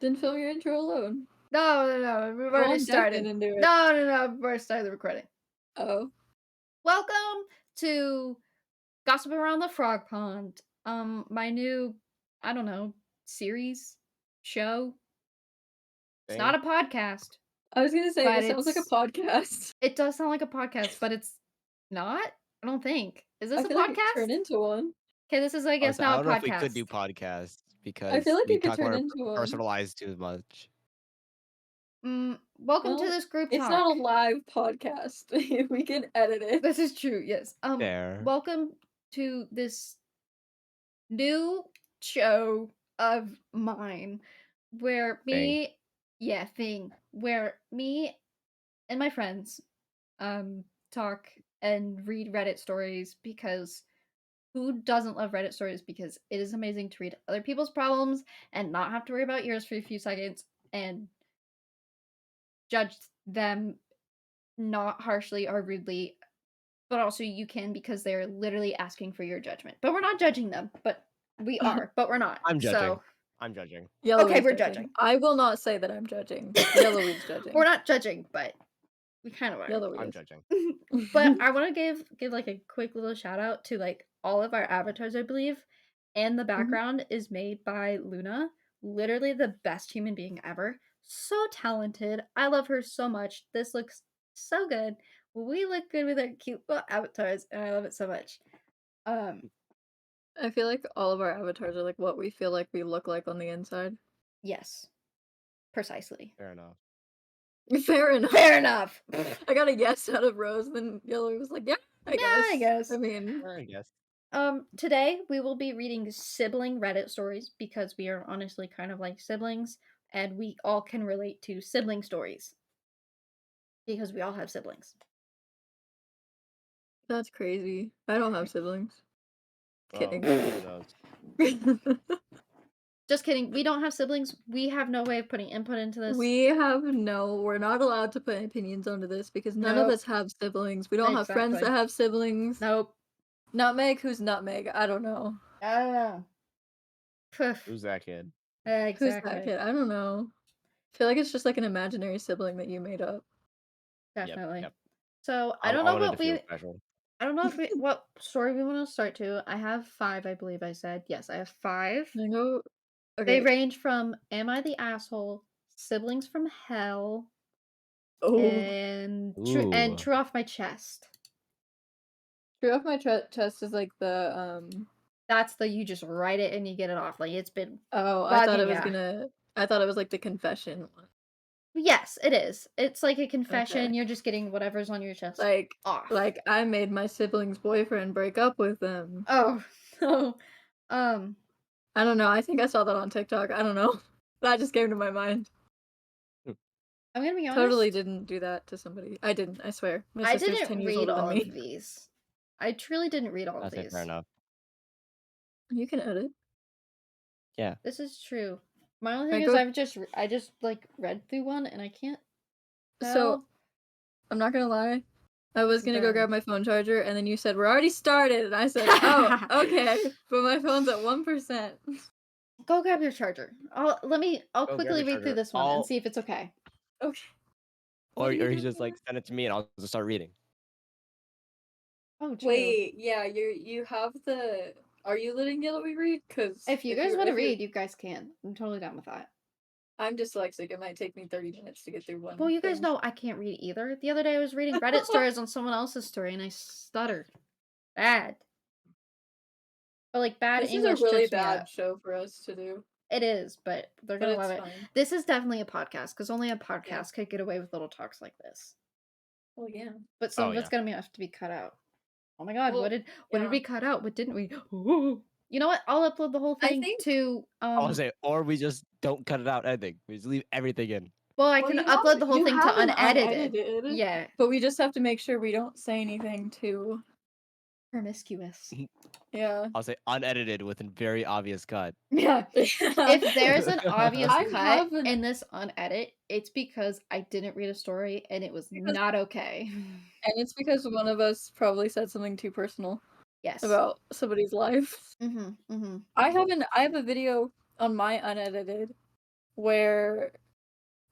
Then film your intro alone. No, we've Go already on deck started. then and do it. No, we've already started the recording. Oh. Welcome to Gossip Around the Frog Pond. My new, I don't know, series, show. It's not Thing. a podcast, I was gonna say, but this sounds like a podcast. it does sound like a podcast, but it's not? I don't think. Is this I a feel like it could podcast? turn into one. Okay, this is, I guess, Honestly, I now a don't know if we could do podcast. podcasts I feel because like we it could talk turn about our into one. personal lives too much. Welcome to Well, this group it's talk. not a live podcast. We can edit it. This is true, yes. Fair. Welcome to this new show of mine where Thing. where me and my friends talk and read Reddit stories, because who doesn't love Reddit stories? Because it is amazing to read other people's problems and not have to worry about yours for a few seconds and judge them not harshly or rudely, but also you can, because they're literally asking for your judgment. But we're not judging them, but we are, but we're not. I'm judging. So I'm judging. Yellowy's we're judging. I will not say that I'm judging. Yellowy's judging. we're not judging, but we kind of are. Yellowy I'm is. judging. But I want to give like a quick little shout out to like all of our avatars, I believe, and the background is made by Luna, literally the best human being ever. So talented. I love her so much. This looks so good. We look good with our cute little avatars, and I love it so much. I feel like all of our avatars are like what we feel like we look like on the inside. Yes, precisely. Fair enough. Fair enough. Fair enough. I got a yes out of Rose, and then Yellowy was like, yeah, I guess. I mean, I guess. Today we will be reading sibling Reddit stories because we are honestly kind of like siblings, and we all can relate to sibling stories because we all have siblings. that's crazy. I don't have siblings. Kidding. Who knows? Just kidding. We don't have siblings. We have no way of putting input into this. We're not allowed to put opinions onto this because none of Nope. us have siblings. We don't have friends Exactly. that have siblings. Nope. Nutmeg? Who's Nutmeg? I don't know. I don't know. Poof. Who's that kid? Exactly. Who's that kid? I don't know. I feel like it's just like an imaginary sibling that you made up. Definitely. Yep. So I don't know wanted what to feel special. I don't know if we what story we want to start to. I have 5, I believe I said. Yes, I have 5. I know. They Okay. range from Am I the Asshole, Siblings from Hell, Oh, and True Off My Chest. True Off My Chest is like the That's the you just write it and you get it off. Like it's been Oh, I thought it was bugging ya. I thought it was like the confession one. Yes, it is. It's like a confession. Okay. You're just getting whatever's on your chest Like off. I made my sibling's boyfriend break up with them. Oh, so I don't know. I think I saw that on TikTok. I don't know. That just came to my mind. I'm gonna be honest. Totally didn't do that to somebody. I didn't. I swear. My sister's 10 years older than me. Of these. I truly didn't read all of That's these. fair enough. You can edit. Yeah. This is true. My only thing is I just like read through one and I can't tell. So, I'm not gonna lie. I was gonna go grab my phone charger, and then you said, we're already started, and I said, oh, okay, but my phone's at 1%. Go grab your charger. I'll quickly read through this one and see if it's okay. Okay. Or you just like send it to me and I'll just start reading. Oh, true. Wait, yeah, you have the... Are you letting Yellowy read? Because if you guys want to read, you guys can. I'm totally down with that. I'm dyslexic. It might take me 30 minutes to get through one. Well, you guys know I can't read either. The other day I was reading Reddit stories on someone else's story and I stuttered. Bad. But like bad This English. This is a really bad show for us to do. It is, but they're gonna love it. Fine. This is definitely a podcast because only a podcast could get away with little talks like this. Well, yeah. But some of it's gonna have to be cut out. Oh my god, what did we cut out? What didn't we? Ooh. You know what? I'll upload the whole thing to I'll say, or we just don't cut it out anything. We just leave everything in. Well, I can upload the whole thing to unedited. Yeah. But we just have to make sure we don't say anything too promiscuous. Yeah. I'll say unedited with a very obvious cut. Yeah. If there's an obvious cut in this unedit, it's because I didn't read a story and it was not okay. And it's because one of us probably said something too personal. Yes. About somebody's life. Mm-hmm. Mm-hmm. I have a video on my unedited where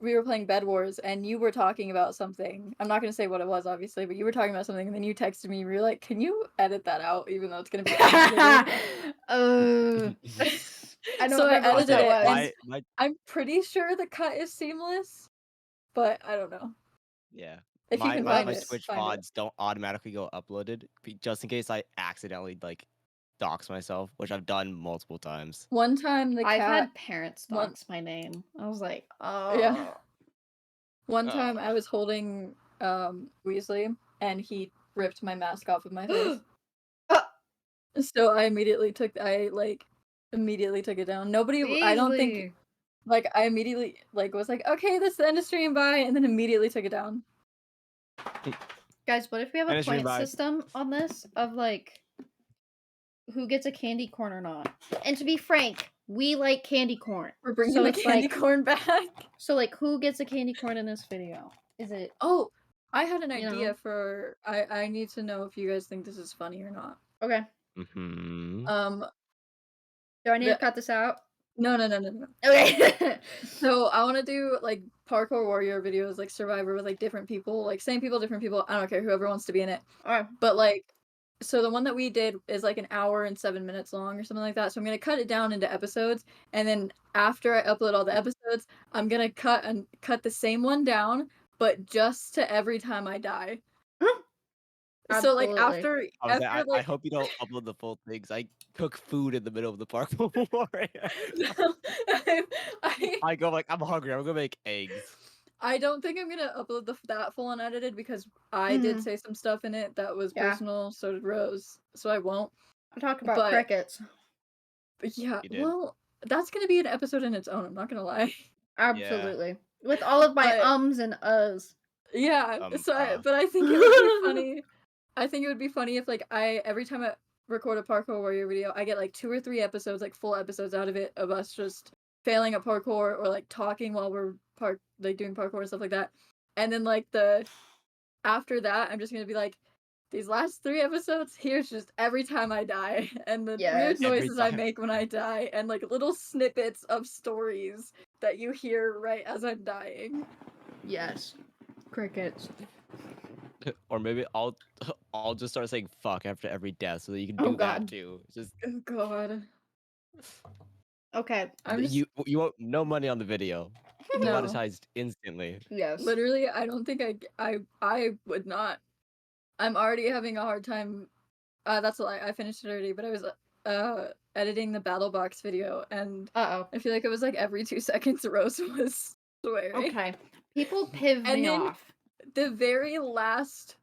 we were playing Bed Wars and you were talking about something. I'm not gonna say what it was, obviously, but you were talking about something, and then you texted me. You were like, "Can you edit that out, even though it's gonna be unedited?" I don't So I remember what edited that it, was. and I'm pretty sure the cut is seamless, but I don't know. Yeah. If you can my find it, Twitch find it. VODs don't automatically go uploaded, just in case I accidentally like dox myself, which I've done multiple times. One time the I've cat. had parents one- dox my name. I was like, Yeah. oh. One time I was holding Weasley, and he ripped my mask off of my face. So I immediately took it down. Nobody, I don't think, Weasley. like, I immediately was like, okay, this is the end of stream, bye, and then immediately took it down. Guys, what if we have a End of stream, point bye. system on this of like who gets a candy corn or not? And to be frank, we like candy corn. We're bringing So the it's candy like, corn back. so like who gets a candy corn in this video? Is it Oh, I had an You idea know? for. I need to know if you guys think this is funny or not. okay? Mm-hmm. Do I need to The- cut this out? No. Okay. So I want to do like parkour warrior videos, like Survivor with like different people, like same people, different people. I don't care, whoever wants to be in it. Alright. But like, so the one that we did is like an hour and 7 minutes long or something like that. So I'm gonna cut it down into episodes, and then after I upload all the episodes, I'm gonna cut the same one down, but just to every time I die. So like Absolutely. I hope you don't upload the full things. I cook food in the middle of the parkour warrior. I go like, I'm hungry. I'm gonna make eggs. I don't think I'm gonna upload that full unedited because I did Mhm. say some stuff in it that was Yeah. personal. So did Rose. So I won't. I'm talking about But- crickets. But yeah, You did. well, that's gonna be an episode in its own. I'm not gonna lie. Absolutely. With all of my But- ums and uhs. Yeah. But I think it would be funny. I think it would be funny if like every time I record a parkour warrior video, I get like 2 or 3 episodes, like full episodes out of it of us just failing at parkour or like talking while we're doing parkour and stuff like that. And then like after that, I'm just gonna be like, these last 3 episodes, here's just every time I die and the weird Yes. noises I time. make when I die and like little snippets of stories that you hear right as I'm dying. Yes. Crickets. Or maybe I'll just start saying fuck after every death so that you can Oh, do that God. too. Just Oh god. Okay. I'm just, you won't no money on the video. No. Demonetized instantly. Yes. literally, I don't think I would not. I'm already having a hard time. That's a lie. I finished it already, but I was editing the battle box video, and Uh-oh. I feel like it was like every 2 seconds Rose was swearing. Okay. People piv And me then- off. The very last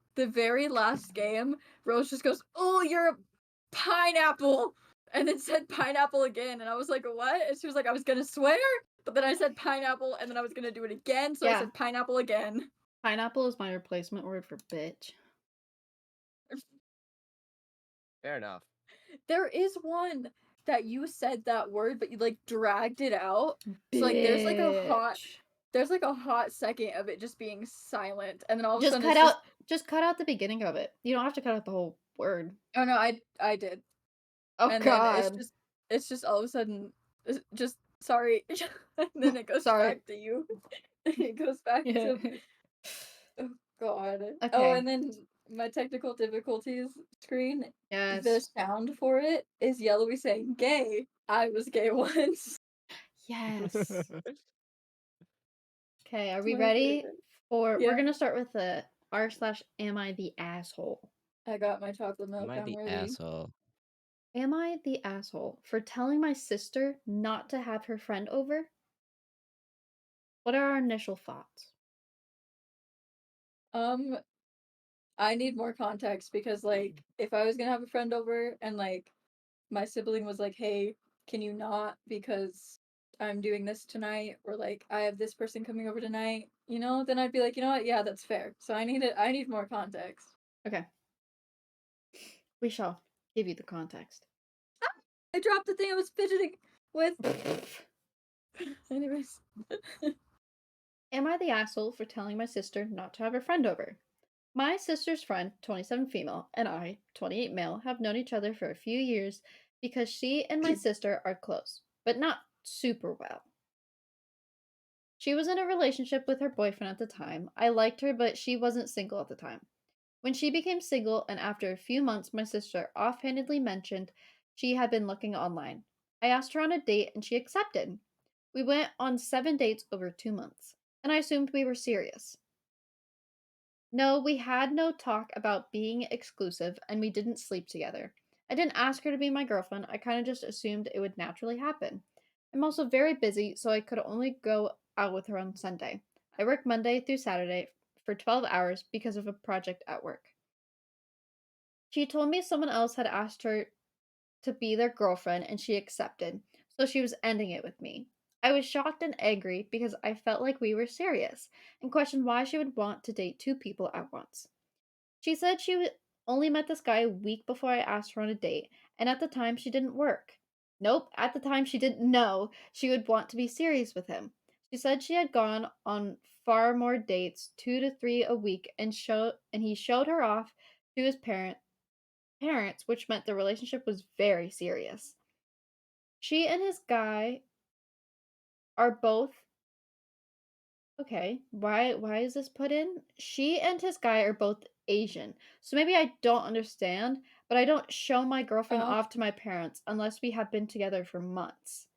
game, Rose just goes, "Oh, you're a pineapple," and then said pineapple again, and I was like, "What?" And she was like, "I was gonna swear, but then I said pineapple, and then I was gonna do it again, so I Yeah. said pineapple again." Pineapple is my replacement word for bitch. Fair enough. There is one that you said that word, but you like dragged it out. So like there's like a hot second of it just being silent, and then all of a Just sudden cut it's out. Just cut out the beginning of it. You don't have to cut out the whole word. Oh no, I did. Oh And God. then it's just all of a sudden it's just sorry, and then it goes Sorry. back to you. It goes back Yeah. to oh god. Oh, Okay. and then my technical difficulties screen. Yes. The sound for it is Yellowy saying gay. I was gay once. Yes. Okay, are we My ready favorite. for? Yeah. We're gonna start with the r/am I the asshole? I got my chocolate milk. Am I I'm the ready. asshole? Am I the asshole for telling my sister not to have her friend over? What are our initial thoughts? I need more context because like if I was gonna have a friend over and like my sibling was like, "Hey, can you not because I'm doing this tonight," or like I have this person coming over tonight, then I'd be like, you know what, yeah, that's fair. So I need more context. Okay. We shall give you the context. I dropped the thing I was fidgeting with. Anyways. Am I the asshole for telling my sister not to have her friend over? My sister's friend, 27 female, and I, 28 male, have known each other for a few years because she and my sister are close, but not super well. She was in a relationship with her boyfriend at the time. I liked her, but she wasn't single at the time. When she became single, and after a few months, my sister offhandedly mentioned she had been looking online. I asked her on a date, and she accepted. We went on 7 dates over 2 months, and I assumed we were serious. No, we had no talk about being exclusive, and we didn't sleep together. I didn't ask her to be my girlfriend, I kind of just assumed it would naturally happen. I'm also very busy, so I could only go out with her on Sunday. I work Monday through Saturday for 12 hours because of a project at work. She told me someone else had asked her to be their girlfriend and she accepted, so she was ending it with me. I was shocked and angry because I felt like we were serious and questioned why she would want to date 2 people at once. She said only met this guy a week before I asked her on a date, and at the time she didn't work. Nope, at the time she didn't know she would want to be serious with him. She said she had gone on far more dates, 2 to 3 a week, and he showed her off to his parents, which meant the relationship was very serious. She and his guy are both okay. Why is this put in? She and his guy are both Asian. So maybe I don't understand, but I don't show my girlfriend Oh, off to my parents unless we have been together for months.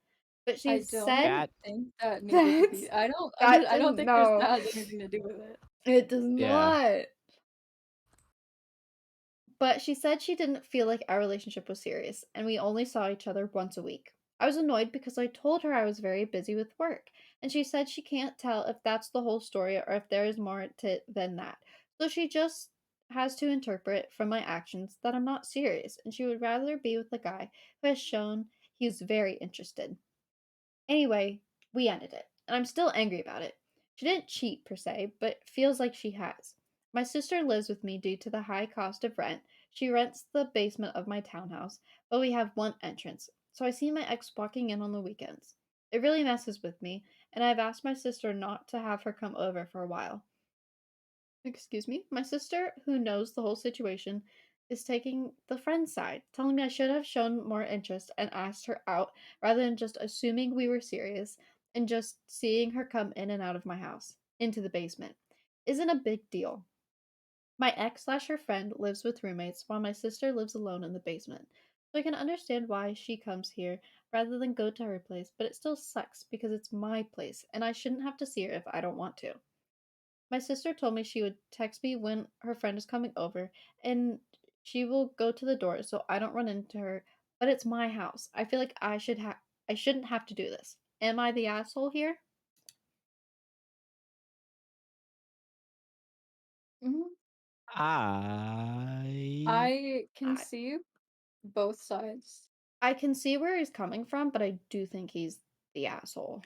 But she I don't said That think that needed to that be. I don't. that I don't didn't think there's know. that has anything to do with it. It does yeah. not. But she said she didn't feel like our relationship was serious, and we only saw each other once a week. I was annoyed because I told her I was very busy with work, and she said she can't tell if that's the whole story or if there is more to it than that. So she just has to interpret from my actions that I'm not serious, and she would rather be with the guy who has shown he's very interested. Anyway, we ended it, and I'm still angry about it. She didn't cheat per se, but feels like she has. My sister lives with me due to the high cost of rent. She rents the basement of my townhouse, but we have one entrance, so I see my ex walking in on the weekends. It really messes with me, and I've asked my sister not to have her come over for a while. Excuse me? My sister, who knows the whole situation, is taking the friend's side, telling me I should have shown more interest and asked her out rather than just assuming we were serious and just seeing her come in and out of my house, into the basement. Isn't a big deal. My ex slash her friend lives with roommates while my sister lives alone in the basement. So I can understand why she comes here rather than go to her place, but it still sucks because it's my place and I shouldn't have to see her if I don't want to. My sister told me she would text me when her friend is coming over and she will go to the door so I don't run into her, but it's my house. I feel like I shouldn't have to do this. Am I the asshole here? Mhm. I I can I see both sides. I can see where he's coming from, but I do think he's the asshole.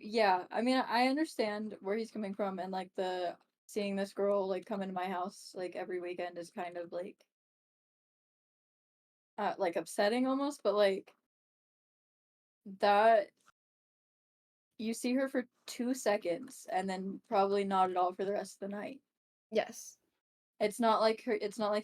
Yeah. I mean, I understand where he's coming from, and like the seeing this girl like come into my house like every weekend is kind of like upsetting almost, but like that you see her for 2 seconds and then probably not at all for the rest of the night. Yes. It's not like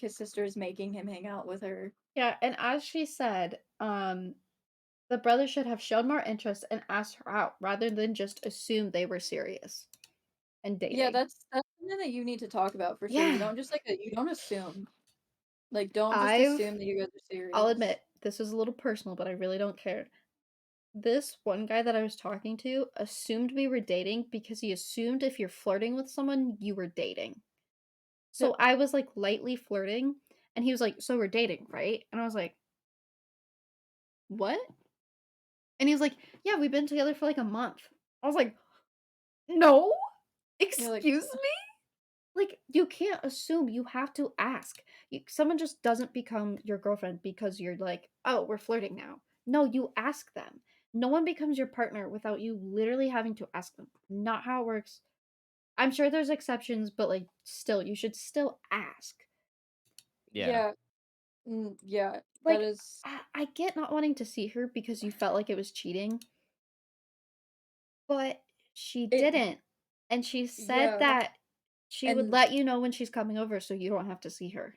his sister is making him hang out with her. Yeah, and as she said, the brother should have shown more interest and asked her out rather than just assume they were serious and Yeah, dating. that's something that you need to talk about for sure. You Yeah. don't just you don't assume. Like don't just I've assume that you guys are I'll serious. admit this is a little personal, but I really don't care. This one guy that I was talking to assumed we were dating because he assumed if you're flirting with someone, you were dating. Yeah, So I was like lightly flirting, and he was like, "So we're dating, right?" And I was like, "What?" And he was like, "Yeah, we've been together for like a month." I was like, "No, you're like excuse me." Like, you can't assume, you have to ask. Someone just doesn't become your girlfriend because you're like, oh, we're flirting now. No, you ask them. No one becomes your partner without you literally having to ask them. Not how it works. I'm sure there's exceptions, but like, still, you should still ask. yeah. yeah, yeah, that Like, is I get not wanting to see her because you felt like it was cheating, but she it. didn't. And she said Yeah, that she would and let you know when she's coming over so you don't have to see her.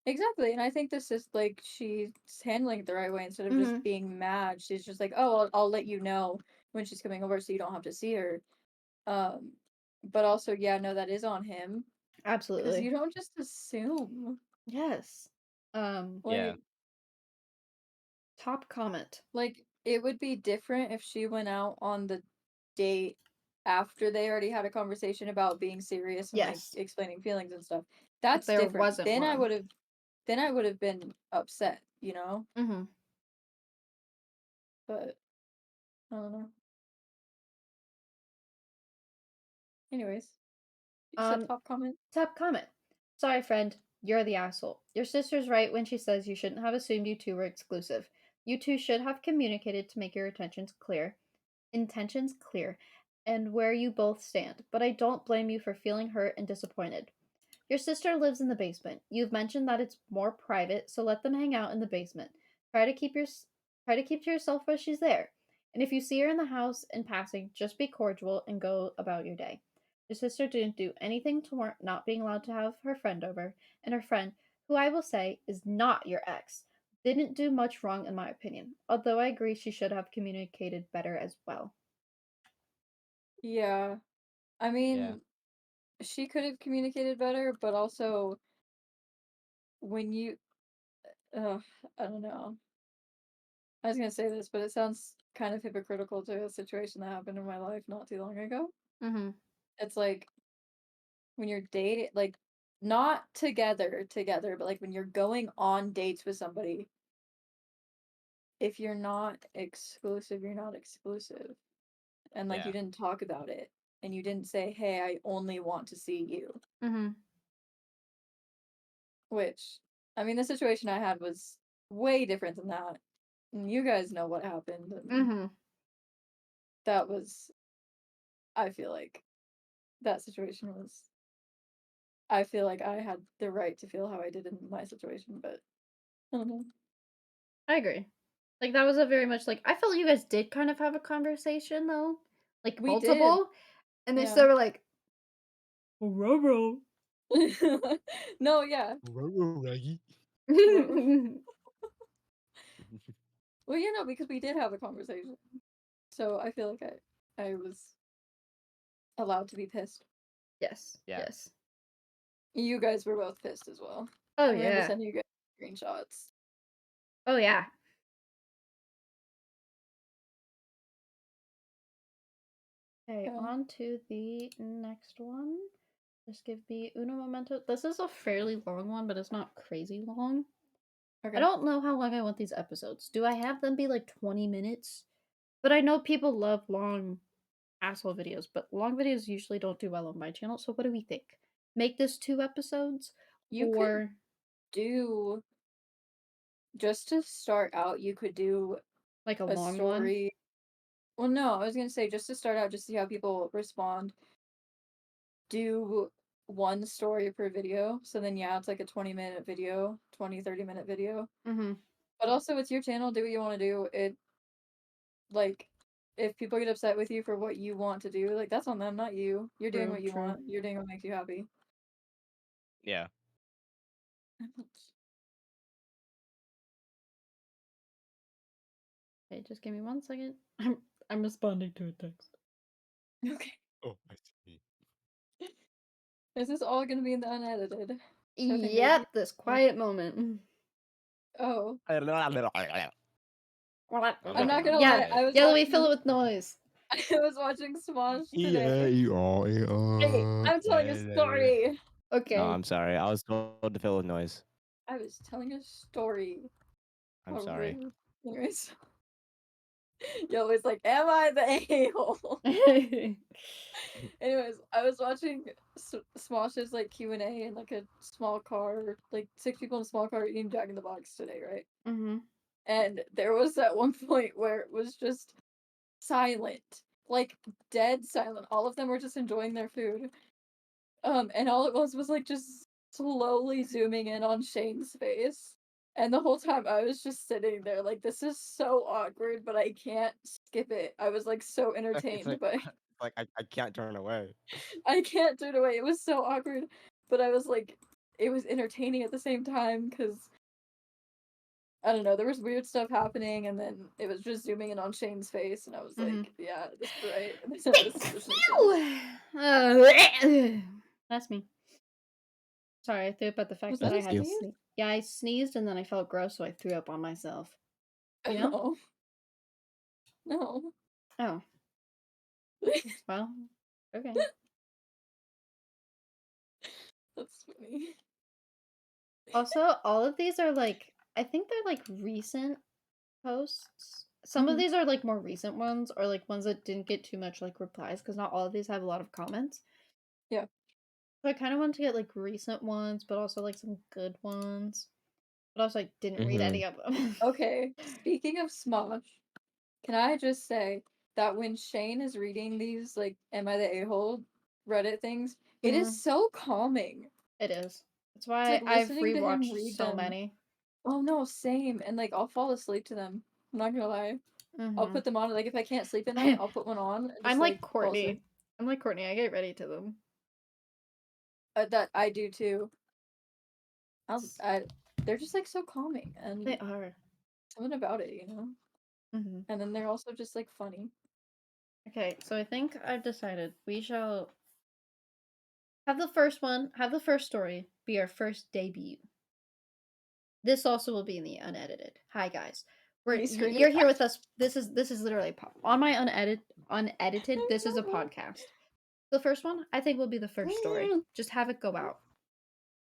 exactly. And I think this is like she's handling it the right way instead of just Hmm. being mad. She's just like, oh, I'll let you know when she's coming over, so you don't have to see her. But also, yeah, no, that is on him because Absolutely. you don't just assume. Yes. Yeah. Top comment. Like it would be different if she went out on the date after they already had a conversation about being serious and like Yes. explaining feelings and stuff. That's there different. wasn't Then I one. would have been upset, you know? Mm-hmm. But I don't know. Anyways, you said top comment? Top comment. Sorry, friend. You're the asshole. Your sister's right when she says you shouldn't have assumed you two were exclusive. You two should have communicated to make your intentions clear, and where you both stand. But I don't blame you for feeling hurt and disappointed. Your sister lives in the basement. You've mentioned that it's more private, so let them hang out in the basement. Try to keep to yourself while she's there. And if you see her in the house in passing, just be cordial and go about your day. Your sister didn't do anything to warrant not being allowed to have her friend over, and her friend, who I will say is not your ex, didn't do much wrong in my opinion. Although I agree she should have communicated better as well. Yeah. I mean, she could have communicated better, but also when you I don't know. I was gonna say this, but it sounds kind of hypocritical to a situation that happened in my life not too long ago. Mm-hmm. It's like when you're dating, like not together, but like when you're going on dates with somebody, if you're not exclusive, you're not exclusive. And like you Yeah. didn't talk about it and you didn't say, hey, I only want to see you. Mm-hmm. Which, I mean, the situation I had was way different than that. And you guys know what happened. And Mm-hmm. that was, I feel like, that situation was, I feel like I had the right to feel how I did in my situation, but I don't know. I agree. Like that was a very much like I felt you guys did kind of have a conversation though, like We did. multiple, and they Yeah. still were like, "Ruh-roh." No, yeah. Raggy. Well, you know, because we did have a conversation. So I feel like I was allowed to be pissed. Yes. Yeah. Yes. You guys were both pissed as well. Oh I remember yeah. sending you guys screenshots. Oh yeah. Okay, Yeah. on to the next one. Just give me uno momento. This is a fairly long one, but it's not crazy long. Okay. I don't know how long I want these episodes. Do I have them be like 20 minutes? But I know people love long asshole videos, but long videos usually don't do well on my channel. So what do we think? Make this 2 episodes, You could or do, just to start out, you could do like a a long one? story. Well, no, I was gonna say just to start out, just see how people respond. Do one story per video. So then, yeah, it's like a 20-minute video, 30-minute video. Mm-hmm. But also, it's your channel. Do what you want to do. It, like, if people get upset with you for what you want to do, like, that's on them, not you. You're doing True, what you true. want. You're doing what makes you happy. Yeah. Okay, just give me 1 second. I'm responding to a text. Okay. Oh, I see. Is this all gonna be in the unedited? So I think it would be. Yep, this quiet moment. Oh. I'm I'm not gonna Yeah, lie, I was Yellowy, fill it watching with noise. I was watching Smosh today. Yeah. Hey, I'm telling a story. No, Okay. I'm sorry. I was told to fill with noise. I was telling a story. I'm How sorry. rude. Anyways. Yo, it's like, am I the a-hole? Anyways, I was watching Smosh's like Q&A in like a small car, like 6 people in a small car eating Jack in the Box today, right? Mm-hmm. And there was that one point where it was just silent, like dead silent. All of them were just enjoying their food. And all it was like just slowly zooming in on Shane's face. And the whole time I was just sitting there like, this is so awkward, but I can't skip it. I was like so It's entertained like, by like I can't turn away. I can't turn away. It was so awkward, but I was like, it was entertaining at the same time because I don't know, there was weird stuff happening, and then it was just zooming in on Shane's face, and I was Mhm. like, "Yeah, this is right." This makes sense. That's me. Sorry, I threw up at the fact Was that that I a had sneeze? Yeah, I sneezed and then I felt gross, so I threw up on myself. You know? Oh, no. Oh, well, okay. That's funny. Also, all of these are like, I think they're like recent posts. Some of Mhm. these are like more recent ones, or like ones that didn't get too much like replies, because not all of these have a lot of comments. Yeah. So I kind of want to get like recent ones, but also like some good ones. But also, I didn't read Mhm. any of them. Okay, speaking of Smosh, can I just say that when Shane is reading these, like, Am I the A-hole Reddit things, it Mhm. is so calming. It is. That's It's why like I've listening to him rewatched read so them. many. Oh no, same. And like I'll fall asleep to them. I'm not gonna lie. I'll Mm-hmm. put them on. Like if I can't sleep at night, I'll put one on and I'm just like like fall asleep. Courtney. I'm like Courtney. I get ready to them. That I do too. They're just like so calming They and are. something about it, you know. Mm-hmm. And then they're also just like funny. Okay, so I think I've decided we shall have the first story be our first debut. This also will be in the unedited. Hi guys. Me screaming. You're here with us. This is literally on my unedited. This is a podcast. The first one I think will be the first story. Just have it go out.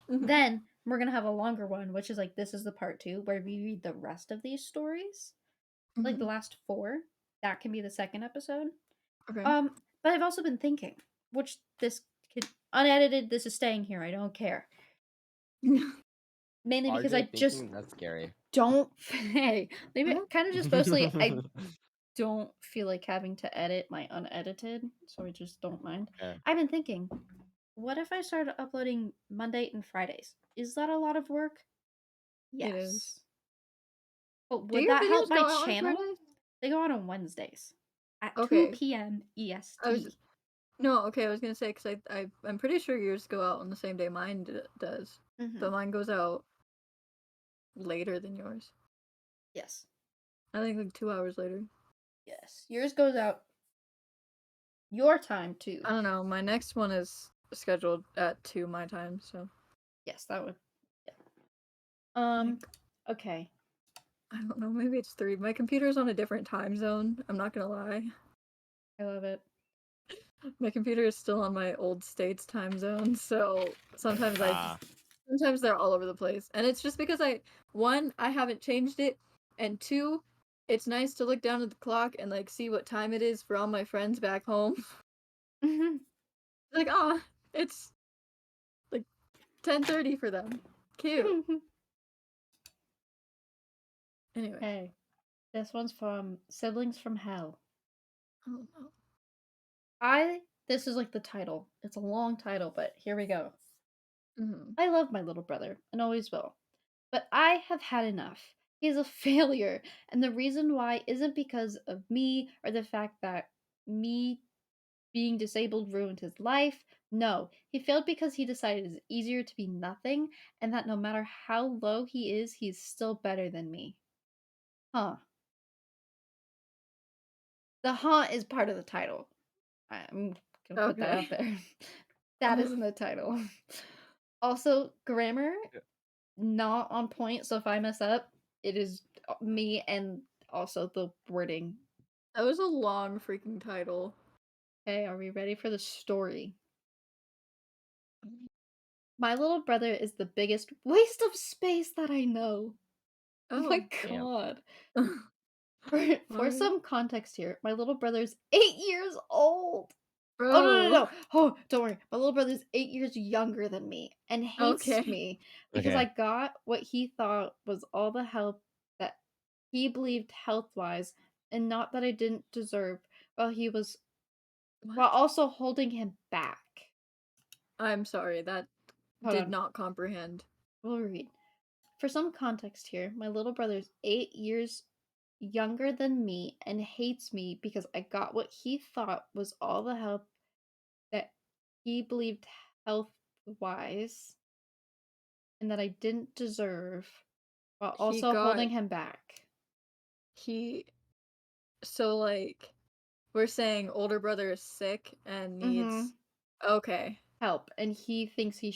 Mhm. Then we're gonna have a longer one, which is like this is the part 2 where we read the rest of these stories, like the Mhm. last 4. That can be the second episode. Okay. But I've also been thinking, which this could unedited. This is staying here. I don't care. Mainly because I RJ just thinking? That's scary. don't. Hey, maybe kind of just mostly I don't feel like having to edit my unedited, so I just don't mind. Okay. I've been thinking, what if I started uploading Monday and Fridays? Is that a lot of work? It is. Yes. But Do would your that help videos go my out on channel? Fridays? They go out on Wednesdays at 2 Okay. p.m. I was EST. no, okay, I was gonna say because I'm pretty sure yours go out on the same day mine does, Mm-hmm. but mine goes out later than yours. Yes. I think like 2 hours later. Yes. Yours goes out your time too. I don't know. My next one is scheduled at 2 my time, so Yes, that would. Yeah. like, Okay. I don't know. Maybe it's 3. My computer's on a different time zone. I'm not gonna lie. I love it. My computer is still on my old state's time zone, so sometimes Ah. sometimes they're all over the place, and it's just because I haven't changed it, and 2, it's nice to look down at the clock and like see what time it is for all my friends back home. Like, ah, it's like 10:30 for them. Cute. Anyway. Hey, this one's from Siblings from Hell. Oh no. This is like the title. It's a long title, but here we go. Mhm. I love my little brother and always will. But I have had enough. He's a failure, and the reason why isn't because of me or the fact that me being disabled ruined his life. No, he failed because he decided it's easier to be nothing, and that no matter how low he is, he's still better than me. Huh. The huh is part of the title. I'm gonna put that Okay. out there. That is in the title. Also, grammar not on point, so if I mess up, it is me and also the wording. That was a long freaking title. Okay, are we ready for the story? My little brother is the biggest waste of space that I know. Oh my Damn. god. For Alright. some context here, my little brother's 8 years old. Bro. Oh, no. Oh, don't worry. My little brother's 8 years younger than me and hates Okay. me because Okay. I got what he thought was all the help that he believed health-wise and not that I didn't deserve while while What? also holding him back. I'm sorry, that Hold did on. not comprehend. We'll read. For some context here, my little brother's 8 years younger than me and hates me because I got what he thought was all the help that he believed health wise and that I didn't deserve while He also got holding him back. so like we're saying older brother is sick and needs okay. Help, and he thinks he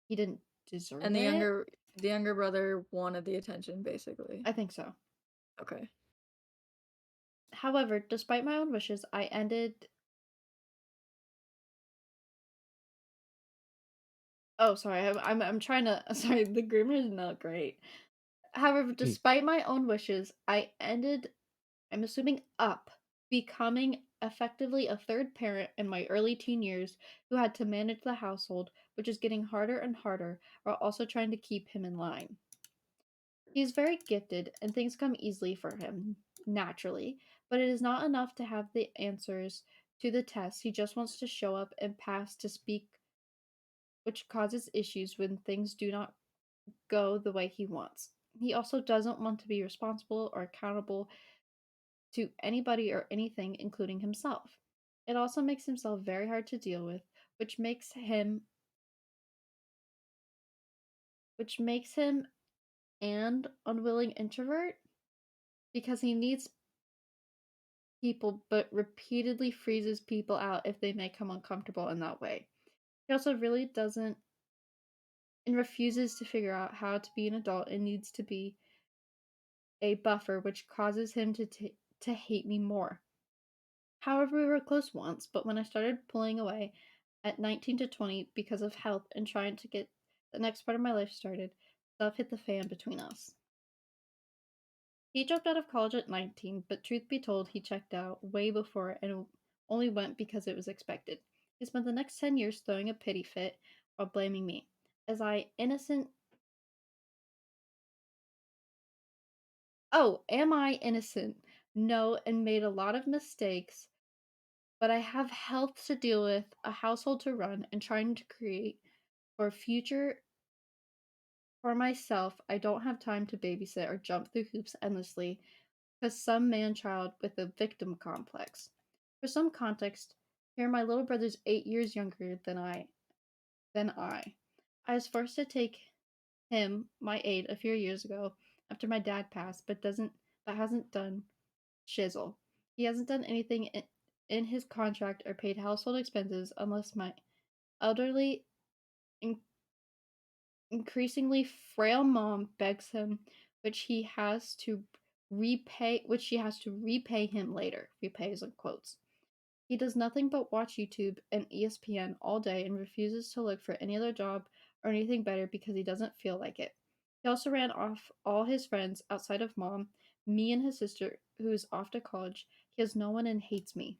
didn't deserve And it. the younger brother wanted the attention, basically. I think so. Okay. However, despite my own wishes, I ended. Oh, sorry. I'm trying to. Sorry, the grammar is not great. However, despite my own wishes, I ended. I'm assuming up becoming effectively a third parent in my early teen years who had to manage the household, which is getting harder and harder, while also trying to keep him in line. He's very gifted, and things come easily for him, naturally, but it is not enough to have the answers to the tests. He just wants to show up and pass to speak, which causes issues when things do not go the way he wants. He also doesn't want to be responsible or accountable to anybody or anything, including himself. It also makes himself very hard to deal with, which makes him an unwilling introvert because he needs people but repeatedly freezes people out if they make him uncomfortable in that way. He also really doesn't and refuses to figure out how to be an adult and needs to be a buffer, which causes him to hate me more. However, we were close once, but when I started pulling away at 19 to 20 because of health and trying to get the next part of my life started, stuff hit the fan between us. He dropped out of college at 19, but truth be told, he checked out way before and only went because it was expected. He spent the next 10 years throwing a pity fit while blaming me. Am I innocent? No, and made a lot of mistakes, but I have health to deal with, a household to run, and trying to create for a future for myself. I don't have time to babysit or jump through hoops endlessly because some man-child with a victim complex. For some context, here my little brother's 8 years younger than I. I was forced to take him my aid a few years ago after my dad passed, but hasn't done shizzle. He hasn't done anything in his contract or paid household expenses unless my elderly, increasingly frail mom begs him, which she has to repay him later. Repay is in quotes. He does nothing but watch YouTube and ESPN all day and refuses to look for any other job or anything better because he doesn't feel like it. He also ran off all his friends outside of mom, me and his sister, who is off to college. He has no one and hates me.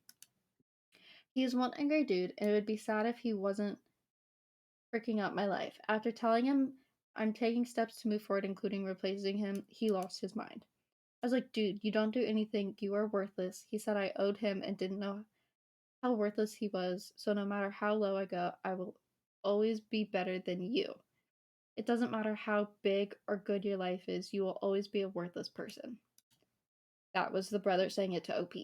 He is one angry dude, and it would be sad if he wasn't freaking out my life. After telling him I'm taking steps to move forward, including replacing him, he lost his mind. I was like, dude, you don't do anything. You are worthless. He said I owed him and didn't know how worthless he was, so no matter how low I go, I will always be better than you. It doesn't matter how big or good your life is, you will always be a worthless person. That was the brother saying it to OP.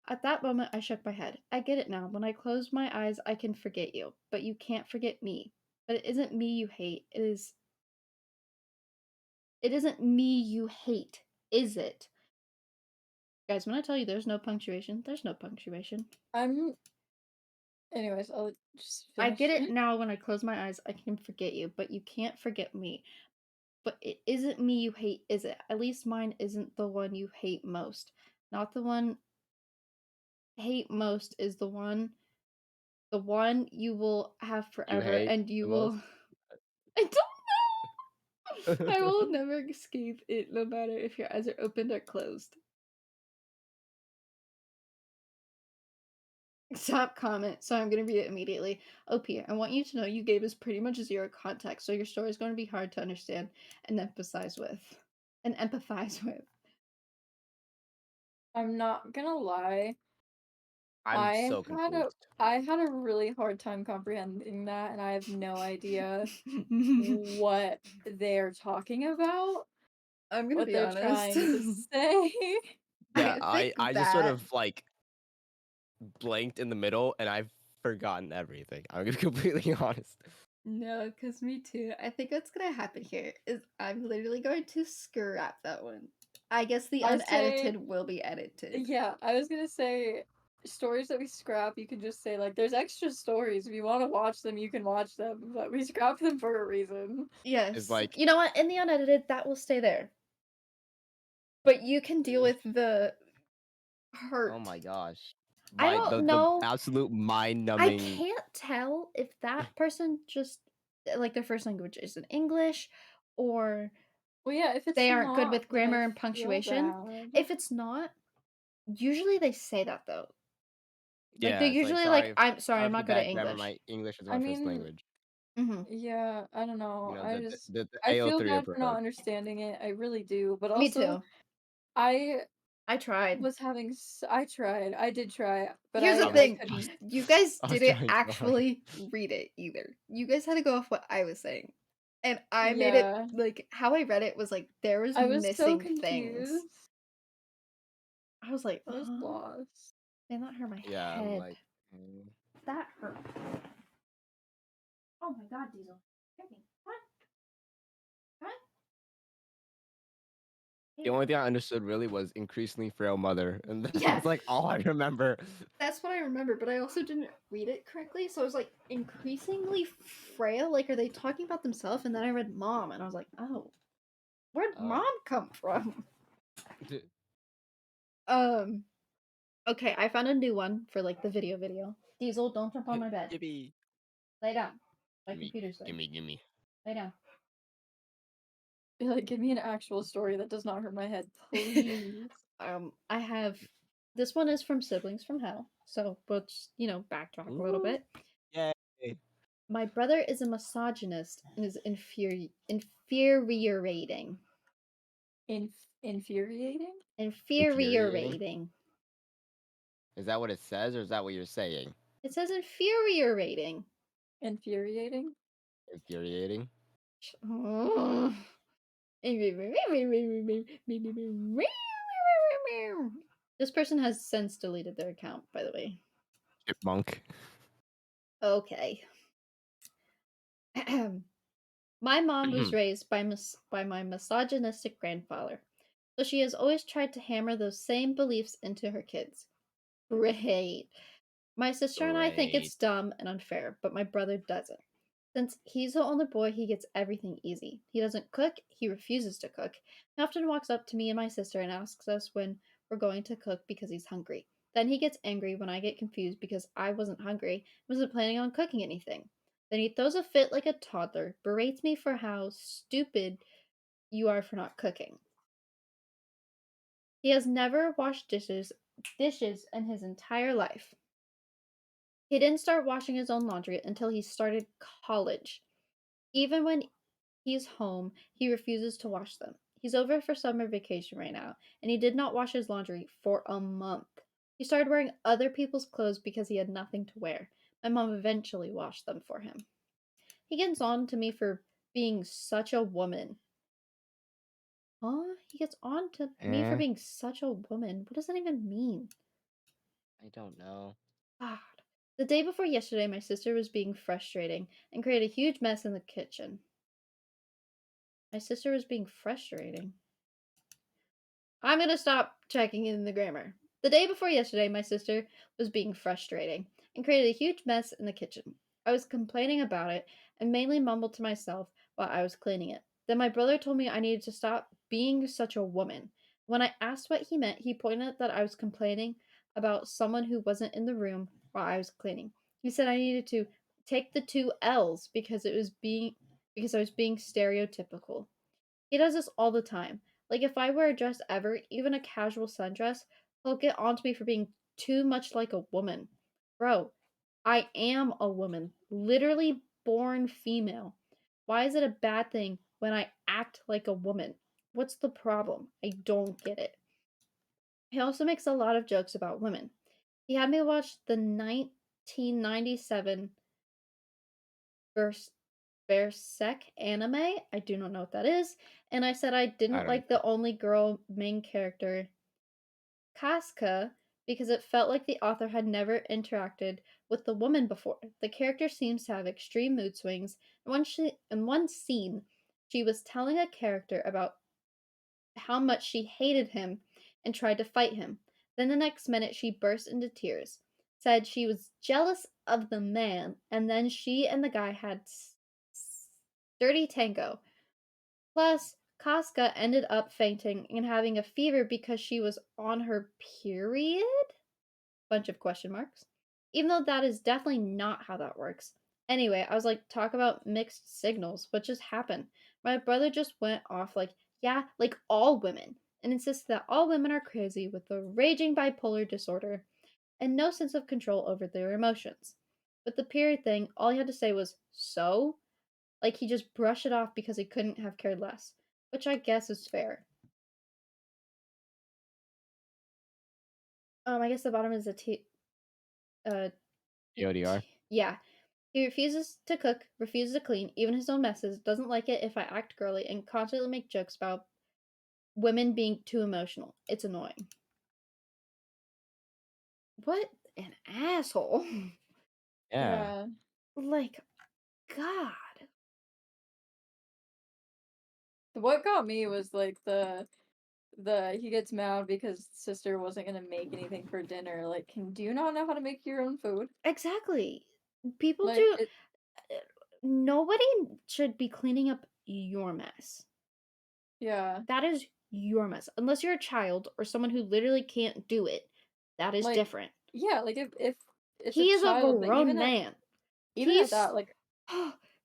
At that moment, I shook my head. I get it now. When I close my eyes, I can forget you, but you can't forget me. But it isn't me you hate. It isn't me you hate, is it? Guys, when I tell you there's no punctuation, there's no punctuation. Anyways, I'll just I finish. get it now. When I close my eyes, I can forget you, but you can't forget me. But it isn't me you hate, is it? At least mine isn't the one you hate most. Not the one hate most is the one you will have You forever hate and you the will most? I don't know. I will never escape it no matter if your eyes are opened or closed. Stop comment, so I'm gonna read it immediately. OP, I want you to know you gave us pretty much zero context, so your story is going to be hard to understand and empathize with. I'm not gonna lie. I'm so confused. I had a really hard time comprehending that, and I have no idea what they're talking about, I'm gonna what be they're honest. trying to say. Yeah, I think I just sort that of like blanked in the middle and I've forgotten everything. I'm gonna be completely honest. No, because me too. I think what's gonna happen here is I'm literally going to scrap that one. I guess the I'd say- unedited will be edited. Yeah, I was gonna say stories that we scrap, you can just say like there's extra stories. If you want to watch them, you can watch them, but we scrap them for a reason. Yes. like- You know what? In the unedited, that will stay there. But you can deal with the hurt. Oh my gosh. I don't know. The absolute I mind-numbing. can't tell if that person just like their first language isn't English or Well, yeah, if it's they aren't good not, with then I grammar and feel punctuation. bad. If it's not, usually they say that though. Like Yeah, they're it's usually sorry like, if- I'm sorry, I'm for not good at bad grammar. English. My English is I my first mean, language. hmm Yeah, I don't know. You know, I the just the I feel AO3 bad for not approach. understanding it. I really do. But Me also, too. I I tried. was having. I tried. I did try, but Here's the I thing. couldn't. You guys I was didn't trying so hard. actually read it either. You guys had to go off what I was saying. And I made Yeah. it like how I read it was like there was I was so missing confused. things. I was like, I was lost. man, that hurt my Yeah, I'm head. like. That hurt. Oh my god, Diesel. What? What? The only thing I understood really was increasingly frail mother, and that's Yeah. like all I remember. That's what I remember, but I also didn't read it correctly, so I was like increasingly frail. Like, are they talking about themselves? And then I read mom, and I was like, oh, where'd Oh. mom come from? Okay, I found a new one for like the video. Diesel, don't jump on my bed. Gimme, Lay down. My gimme, computer's there. gimme. Lay down. Like, give me an actual story that does not hurt my head, please. I have this one is from Siblings from Hell, so let's backtrack a little Ooh. bit. Yay. My brother is a misogynist and is infuriating. Infuriating? Infuriating. Is that what it says, or is that what you're saying? It says infuriating. Infuriating? Infuriating. This person has since deleted their account, by the way. Chipmunk. Okay. My mom was raised by my misogynistic grandfather, so she has always tried to hammer those same beliefs into her kids. Great. My sister and I think it's dumb and unfair, but my brother doesn't. Since he's the only boy, he gets everything easy. He doesn't cook, he refuses to cook. He often walks up to me and my sister and asks us when we're going to cook because he's hungry. Then he gets angry when I get confused because I wasn't hungry, wasn't planning on cooking anything. Then he throws a fit like a toddler, berates me for how stupid you are for not cooking. He has never washed dishes in his entire life. He didn't start washing his own laundry until he started college. Even when he's home, he refuses to wash them. He's over for summer vacation right now, and he did not wash his laundry for a month. He started wearing other people's clothes because he had nothing to wear. My mom eventually washed them for him. He gets on to me for being such a woman. Huh? He gets on to me for being such a woman. What does that even mean? I don't know. God. The day before yesterday, my sister was being frustrating and created a huge mess in the kitchen. My sister was being frustrating. I'm gonna stop checking in the grammar. The day before yesterday, my sister was being frustrating and created a huge mess in the kitchen. I was complaining about it and mainly mumbled to myself while I was cleaning it. Then my brother told me I needed to stop being such a woman. When I asked what he meant, he pointed out that I was complaining about someone who wasn't in the room while I was cleaning. He said I needed to take the 2 L's because I was being stereotypical. He does this all the time. Like if I wear a dress ever, even a casual sundress, he'll get onto me for being too much like a woman. Bro, I am a woman, literally born female. Why is it a bad thing when I act like a woman? What's the problem? I don't get it. He also makes a lot of jokes about women. He had me watch the 1997 Berserk anime. I do not know what that is. And I said I didn't like the only girl main character, Casca, because it felt like the author had never interacted with the woman before. The character seems to have extreme mood swings. In one scene, she was telling a character about how much she hated him and tried to fight him. Then the next minute, she burst into tears, said she was jealous of the man, and then she and the guy had dirty tango. Plus, Casca ended up fainting and having a fever because she was on her period? Bunch of question marks. Even though that is definitely not how that works. Anyway, I was like, talk about mixed signals. What just happened? My brother just went off like, yeah, like all women, and insisted that all women are crazy with a raging bipolar disorder and no sense of control over their emotions. With the period thing, all he had to say was, so? Like he just brushed it off because he couldn't have cared less, which I guess is fair. I guess the bottom is a TLDR. yeah. He refuses to cook, refuses to clean, even his own messes, doesn't like it if I act girly, and constantly make jokes about women being too emotional. It's annoying. What an asshole. Yeah. Like, God. What got me was like the he gets mad because sister wasn't gonna make anything for dinner. Like, do you not know how to make your own food? Exactly. People Like, do. Nobody should be cleaning up your mess. yeah, That is your mess. Unless you're a child or someone who literally can't do it. That is like, different. yeah, like if it's a He is a child, but grown man. even at He's that, like, he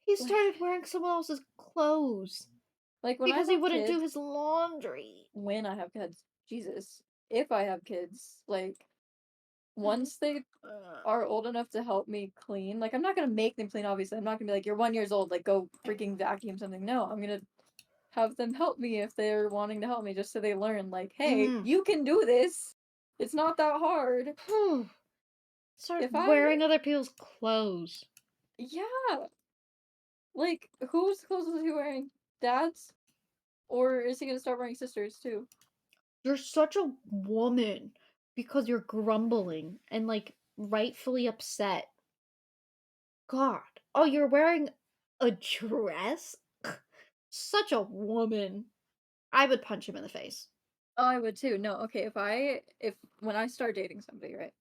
like, started wearing someone else's clothes like when I because he have wouldn't do kids, his laundry. when I have kids, Jesus, if I have kids, like once they are old enough to help me clean, like I'm not gonna make them clean. Obviously, I'm not gonna be like, you're 1 years old, like go freaking vacuum something. No, I'm gonna have them help me if they're wanting to help me, just so they learn, like, hey, Mhm. you can do this. It's not that hard. Start If I, wearing other people's clothes. yeah, like whose clothes is he wearing? Dad's, or is he gonna start wearing sisters too? You're such a woman because you're grumbling and like rightfully upset. God. Oh, you're wearing a dress? Such a woman. I would punch him in the face. Oh, I would too. No, okay. If when I start dating somebody, right?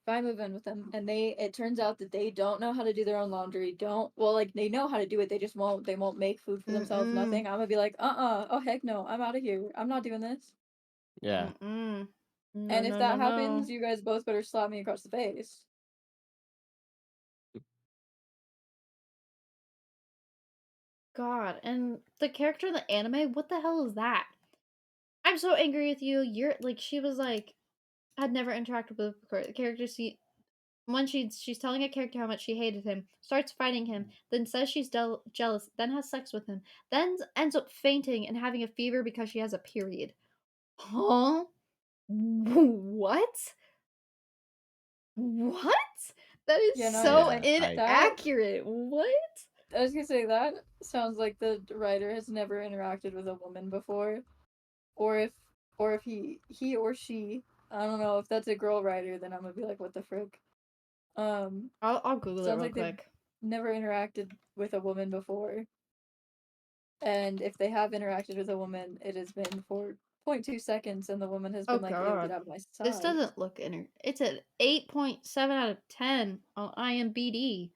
If I move in with them and it turns out that they don't know how to do their own laundry, like they know how to do it, they won't make food for themselves, Mm-mm. nothing. I'm gonna be like, oh heck no, I'm out of here. I'm not doing this. Yeah. Mm-mm. No, And if no, no, that happens, no. you guys both better slap me across the face. God. And the character in the anime, what the hell is that? I'm so angry with you. You're like, she was like, had never interacted with the character. When she's telling a character how much she hated him, starts fighting him, then says she's jealous, then has sex with him, then ends up fainting and having a fever because she has a period. Huh? What? What? That Yeah, is no, I was so Yeah. like that. inaccurate. What? I was gonna say that sounds like the writer has never interacted with a woman before, or if he or she, I don't know if that's a girl writer, then I'm gonna be like, what the frick. I'll Google it Sounds real like they've quick. never interacted with a woman before, and if they have interacted with a woman, it has been for 0.2 seconds, and the woman has Oh been like, "Ew, get God. out of my This sight." doesn't look It's an 8.7 out of 10 on IMDb.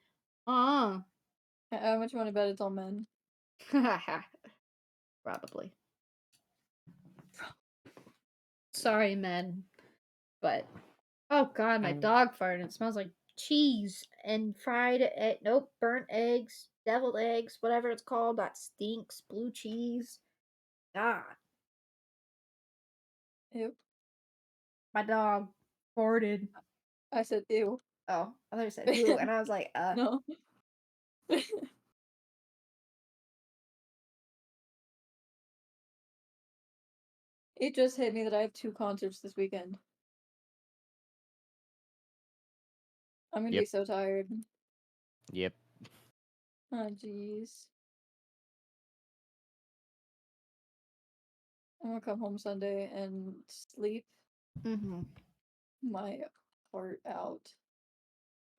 Uh How much you want to bet it's all men? Probably. Sorry, men. But oh God, my dog farted. It smells like cheese and fried nope, burnt eggs, deviled eggs, whatever it's called. That stinks. Blue cheese. God, Ew. my dog farted. I said ew. Oh, I thought you said who, and I was like, No. It just hit me that I have 2 concerts this weekend. I'm gonna be Yep. so tired. Yep. Oh, jeez. I'm gonna come home Sunday and sleep. mm-hmm. my heart out.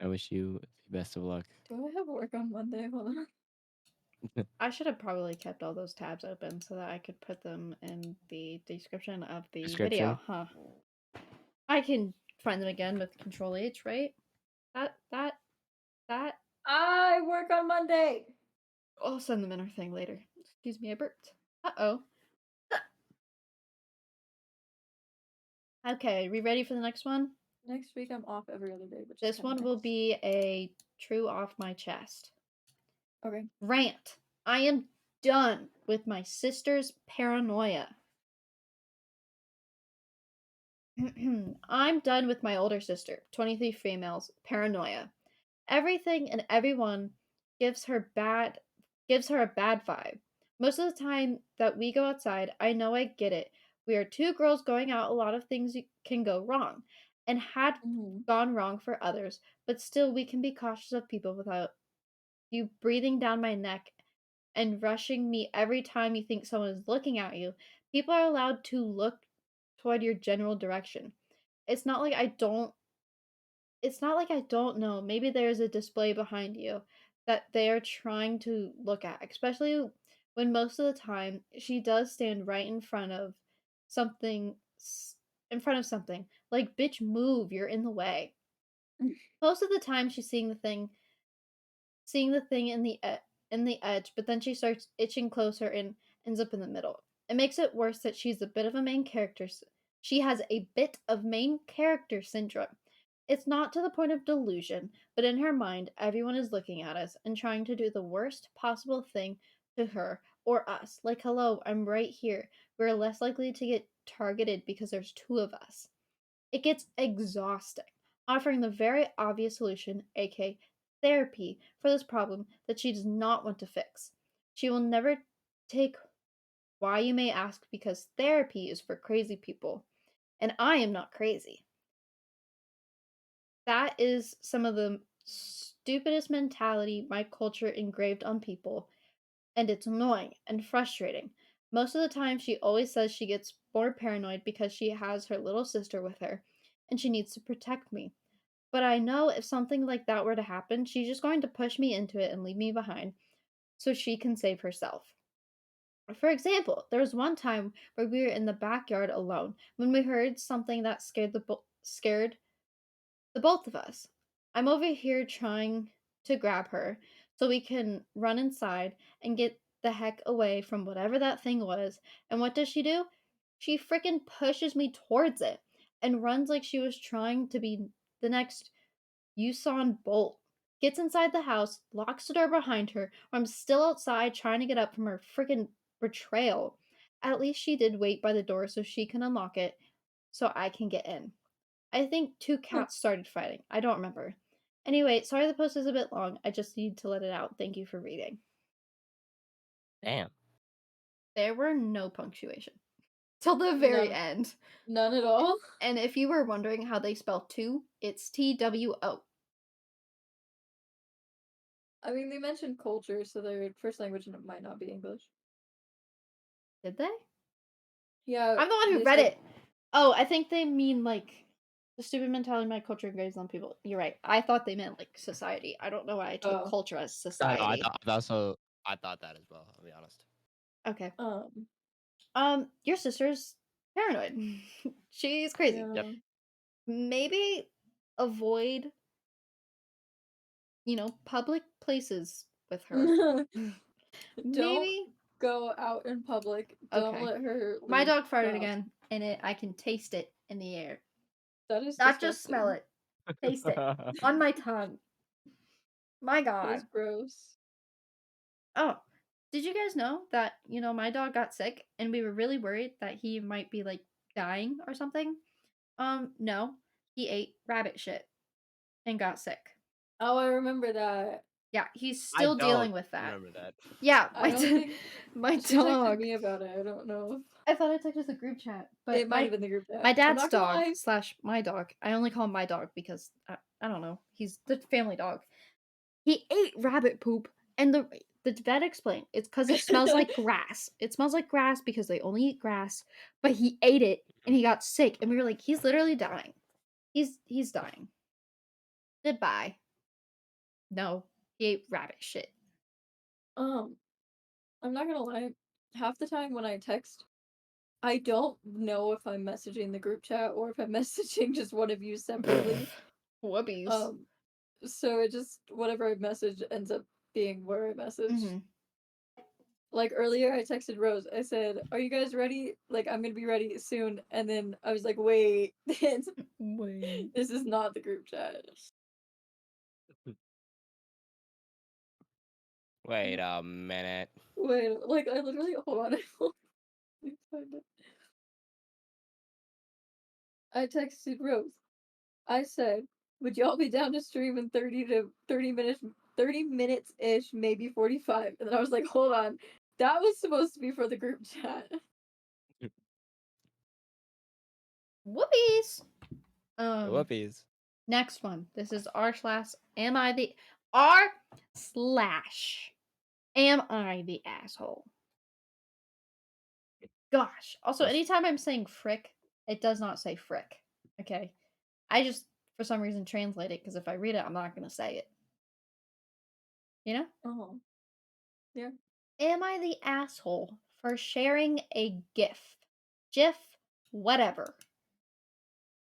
I wish you the best of luck. Do I have work on Monday? Hold on. I should have probably kept all those tabs open so that I could put them in the description of the Description? video, huh? I can find them again with Control H, right? That. I work on Monday. I'll send them in our thing later. Excuse me, I burped. Uh-oh. Okay, we ready for the next one? Next week I'm off every other day, which is This kinda one will nice. be a true off my chest. Okay. Rant. I am done with my sister's paranoia. I'm done with my older sister, 23 females, paranoia. Everything and everyone gives her a bad vibe. Most of the time that we go outside, I know I get it. We are two girls going out, a lot of things can go wrong and had gone wrong for others, but still we can be cautious of people without you breathing down my neck and rushing me every time you think someone is looking at you. People are allowed to look toward your general direction. It's not like I don't know. Maybe there's a display behind you that they are trying to look at, especially when most of the time she does stand right in front of something like, bitch, move, you're in the way. Most of the time she's seeing the thing in the edge, but then she starts itching closer and ends up in the middle. It makes it worse that she's a bit of a main character. She has a bit of main character syndrome. It's not to the point of delusion, but in her mind, everyone is looking at us and trying to do the worst possible thing to her or us. Like, hello, I'm right here. We're less likely to get targeted because there's two of us. It gets exhausting, offering the very obvious solution, aka therapy, for this problem that she does not want to fix. She will never take why, you may ask, because therapy is for crazy people, and I am not crazy. That is some of the stupidest mentality my culture engraved on people, and it's annoying and frustrating. Most of the time, she always says she gets more paranoid because she has her little sister with her, and she needs to protect me. But I know if something like that were to happen, she's just going to push me into it and leave me behind so she can save herself. For example, there was one time where we were in the backyard alone when we heard something that scared the both of us. I'm over here trying to grab her so we can run inside and get the heck away from whatever that thing was. And what does she do? She freaking pushes me towards it and runs like she was trying to be the next Usain Bolt. Gets inside the house, locks the door behind her. I'm still outside trying to get up from her freaking betrayal. At least she did wait by the door so she can unlock it so I can get in. I think two cats started fighting. I don't remember. Anyway, sorry the post is a bit long. I just need to let it out. Thank you for reading. Damn. There were no punctuation till the very end. None at all. And if you were wondering how they spell two, it's TWO. I mean, they mentioned culture, so their first language might not be English. Did they? Yeah. I'm the one who read it. Oh, I think they mean like the stupid mentality my culture engraves on people. You're right. I thought they meant like society. I don't know why I took culture as society. I thought that as well, I'll be honest. Okay. Um. Your sister's paranoid. She's crazy. Yeah. Yep. Maybe avoid, public places with her. Maybe go out in public. Don't Okay. let her leave My dog the farted house. again, and I can taste it in the air. That is Not disgusting. just smell it, taste it on my tongue. My God. That is gross. Oh, did you guys know that, my dog got sick and we were really worried that he might be like dying or something? No. He ate rabbit shit and got sick. Oh, I remember that. Yeah, he's still dealing with that. I remember that. Yeah, I don't think my she texted dog. me about it. I don't know. I thought I texted the group chat, but It might have been the group chat. my I'm dad's not gonna dog lie. / my dog. I only call him my dog because I don't know. He's the family dog. He ate rabbit poop, and the vet explained it's because it smells like grass. It smells like grass because they only eat grass. But he ate it and he got sick, and we were like, he's literally dying. He's dying. Goodbye. No, he ate rabbit shit. I'm not gonna lie. Half the time when I text, I don't know if I'm messaging the group chat or if I'm messaging just one of you separately. Whoopies. So it just whatever I message ends up being where I message. Mm-hmm. Like earlier, I texted Rose. I said, "Are you guys ready? Like, I'm gonna be ready soon." And then I was like, "Wait, Wait. this is not the group chat." Wait a minute. Wait, like I literally hold on. Let me find it. I texted Rose. I said, "Would y'all be down to stream in 30 minutes, 30 minutes ish, maybe 45?" And then I was like, "Hold on, that was supposed to be for the group chat." Whoopies. Whoopies. Next one. This is r slash am I the r slash am I the asshole? Gosh. Also, Yes. anytime I'm saying frick, it does not say frick. Okay. I just for some reason translate it because if I read it, I'm not gonna say it. You know? Oh, yeah. Am I the asshole for sharing a GIF? GIF, whatever.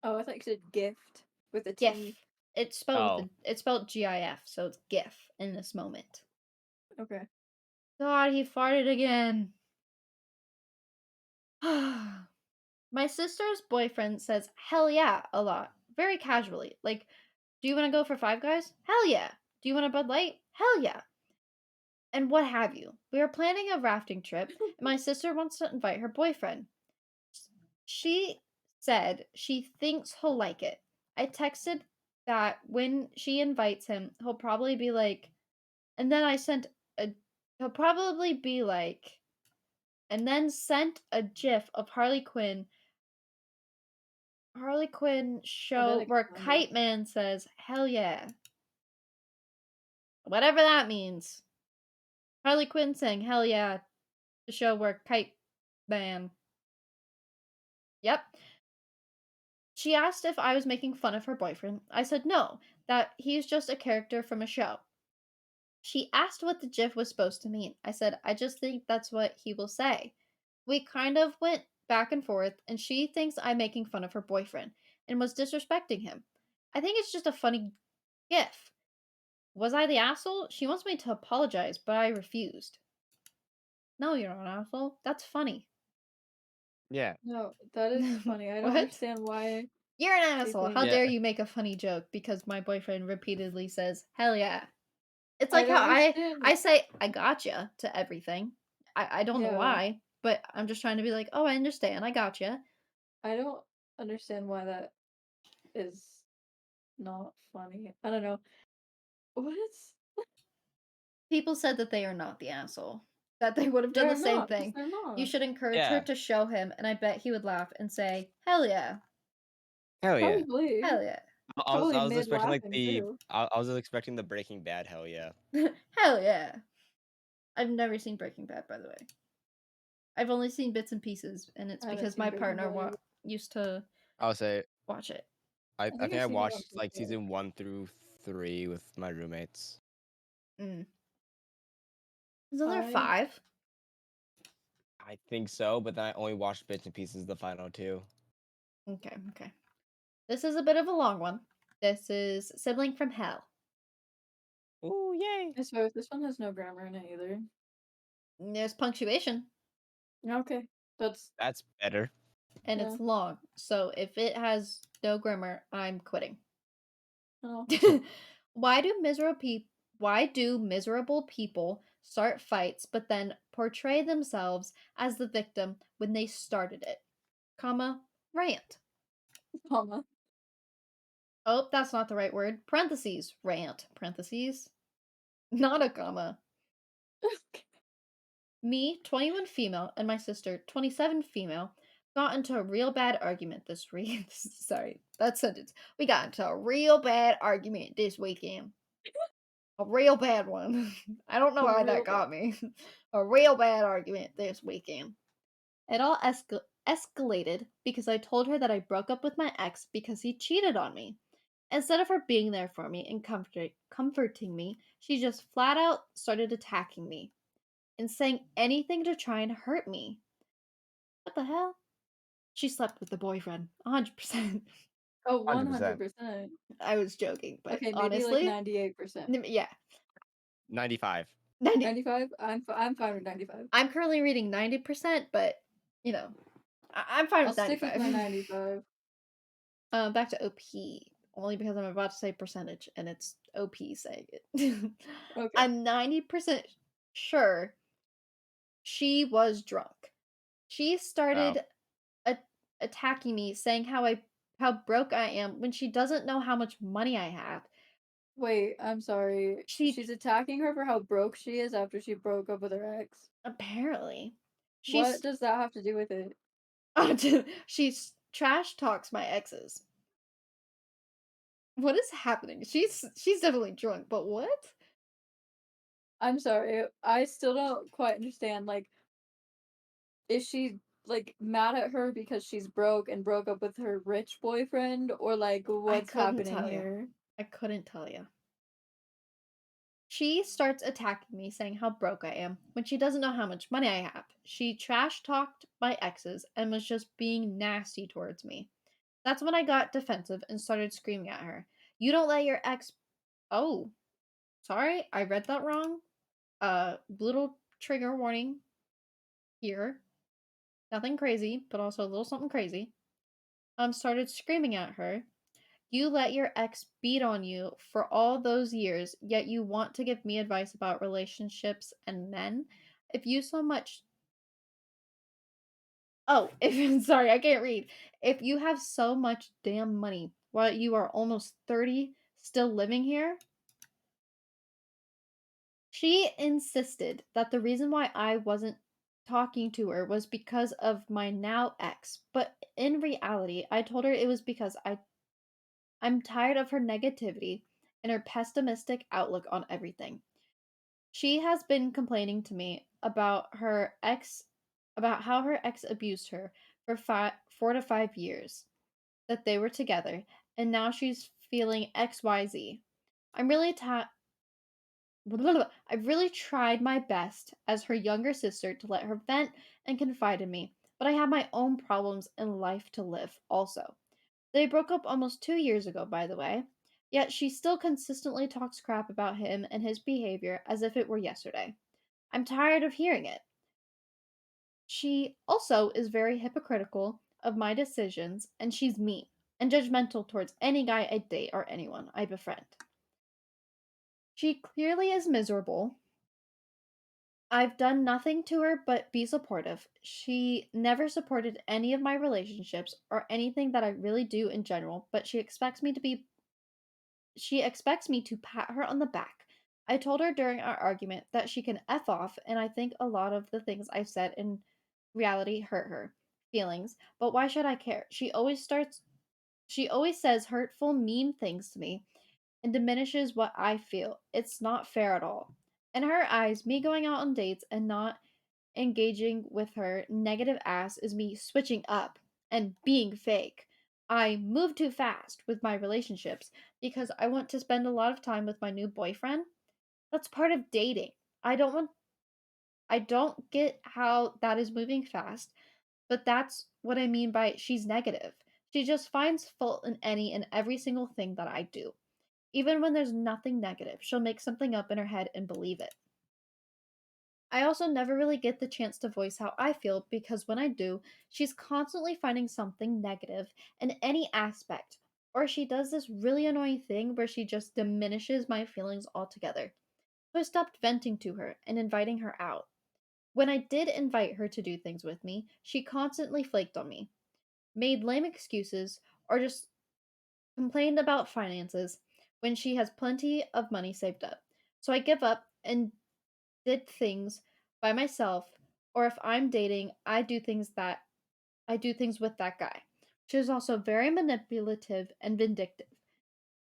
Oh, I thought you said gift with a GIF. T. It's spelled Oh. with it's spelled GIF, so it's GIF in this moment. Okay. God, he farted again. My sister's boyfriend says hell yeah a lot, very casually. Like, do you want to go for Five Guys? Hell yeah. Do you want a Bud Light? Hell yeah. And what have you. We are planning a rafting trip, and my sister wants to invite her boyfriend. She said she thinks he'll like it. I texted that when she invites him, he'll probably be like, and then I sent a, he'll probably be like, and then sent a gif of Harley Quinn And then show it where comes Kite Man says, hell yeah. Whatever that means. Harley Quinn saying, hell yeah, the show where Kite Man. Yep. She asked if I was making fun of her boyfriend. I said no, that he's just a character from a show. She asked what the gif was supposed to mean. I said, I just think that's what he will say. We kind of went back and forth, and she thinks I'm making fun of her boyfriend and was disrespecting him. I think it's just a funny gif. Was I the asshole? She wants me to apologize, but I refused. No, you're not an asshole. That's funny. Yeah. No, that is funny. I don't What? understand why You're an she asshole. How thinks. dare Yeah. you make a funny joke because my boyfriend repeatedly says, hell yeah. It's I like don't how understand. I say I gotcha to everything. I don't know Yeah, why, but I'm just trying to be like, oh, I understand. I gotcha. I don't understand why that is not funny. I don't know. What is? People said that they are not the asshole. That they would have done the They're same not, because thing. they're not. You should encourage her Yeah. to show him, and I bet he would laugh and say, hell yeah. Hell yeah. Probably. Hell yeah. Probably I was mid expecting like laughing the too. I was expecting the Breaking Bad hell yeah. Hell yeah. I've never seen Breaking Bad, by the way. I've only seen bits and pieces, and it's I haven't because seen my Breaking partner Bad either. used to I'll say watch it. I I think think I've I seen it on watched like TikTok. season 1 through 3 with my roommates. Mm. Isn't there I 5? I think so, but then I only watched bits and pieces the final 2. Okay, okay. This is a bit of a long one. This is Sibling from Hell. Ooh, yay. I suppose this one has no grammar in it either. There's punctuation, Okay, that's That's better. and yeah. it's long. So if it has no grammar, I'm quitting. Oh, Why do miserable people start fights but then portray themselves as the victim when they started it? Comma, rant. comma. Oh, that's not the right word. Parentheses, rant. Parentheses. Not a comma. Me, 21 female, and my sister, 27 female, got into a real bad argument this week. Sorry, that sentence. We got into a real bad argument this weekend. A real bad one. I don't know why Real that got me. A real bad argument this weekend. It all escalated because I told her that I broke up with my ex because he cheated on me. Instead of her being there for me and comforting me, she just flat out started attacking me and saying anything to try and hurt me. What the hell? She slept with the boyfriend, 100%. Oh, 100%. 100%. I was joking, but Okay, maybe like honestly, 98%. yeah. 95. 95? I'm fine with 95. I'm currently reading 90%, but you know, I'm fine I'll with stick 95. with my 95. Back to OP, only because I'm about to say percentage and it's OP saying it. Okay. I'm 90% sure she was drunk. She started attacking me, saying how broke I am when she doesn't know how much money I have. Wait, I'm sorry. She's attacking her for how broke she is after she broke up with her ex. Apparently, What does that have to do with it? she's trash talks my exes. What is happening? She's definitely drunk, but what? I'm sorry. I still don't quite understand. Like, is she like mad at her because she's broke and broke up with her rich boyfriend, or like what's happening here? I couldn't tell you. She starts attacking me, saying how broke I am when she doesn't know how much money I have. She trash talked my exes and was just being nasty towards me. That's when I got defensive and started screaming at her. You don't let your ex. Oh, sorry, I read that wrong. Little trigger warning here. Nothing crazy, but also a little something crazy. Started screaming at her. You let your ex beat on you for all those years, yet you want to give me advice about relationships and men? If you so much. Oh, if sorry, I can't read. If you have so much damn money while you are almost 30 still living here. She insisted that the reason why I wasn't talking to her was because of my now ex, but in reality, I told her it was because I'm tired of her negativity and her pessimistic outlook on everything. She has been complaining to me about how her ex abused her for 4 to 5 years that they were together, and now she's feeling XYZ. I'm really I've really tried my best as her younger sister to let her vent and confide in me, but I have my own problems and life to live also. They broke up almost 2 years ago, by the way, yet she still consistently talks crap about him and his behavior as if it were yesterday. I'm tired of hearing it. She also is very hypocritical of my decisions, and she's mean and judgmental towards any guy I date or anyone I befriend. She clearly is miserable. I've done nothing to her but be supportive. She never supported any of my relationships or anything that I really do in general, but she expects me to pat her on the back. I told her during our argument that she can F off, and I think a lot of the things I've said in reality hurt her feelings, but why should I care? She always says hurtful, mean things to me and diminishes what I feel. It's not fair at all. In her eyes, me going out on dates and not engaging with her negative ass is me switching up and being fake. I move too fast with my relationships because I want to spend a lot of time with my new boyfriend. That's part of dating. I don't get how that is moving fast, but that's what I mean by she's negative. She just finds fault in any and every single thing that I do. Even when there's nothing negative, she'll make something up in her head and believe it. I also never really get the chance to voice how I feel because when I do, she's constantly finding something negative in any aspect, or she does this really annoying thing where she just diminishes my feelings altogether. So I stopped venting to her and inviting her out. When I did invite her to do things with me, she constantly flaked on me, made lame excuses, or just complained about finances when she has plenty of money saved up. So I give up and did things by myself, or if I'm dating, I do things with that guy. She is also very manipulative and vindictive.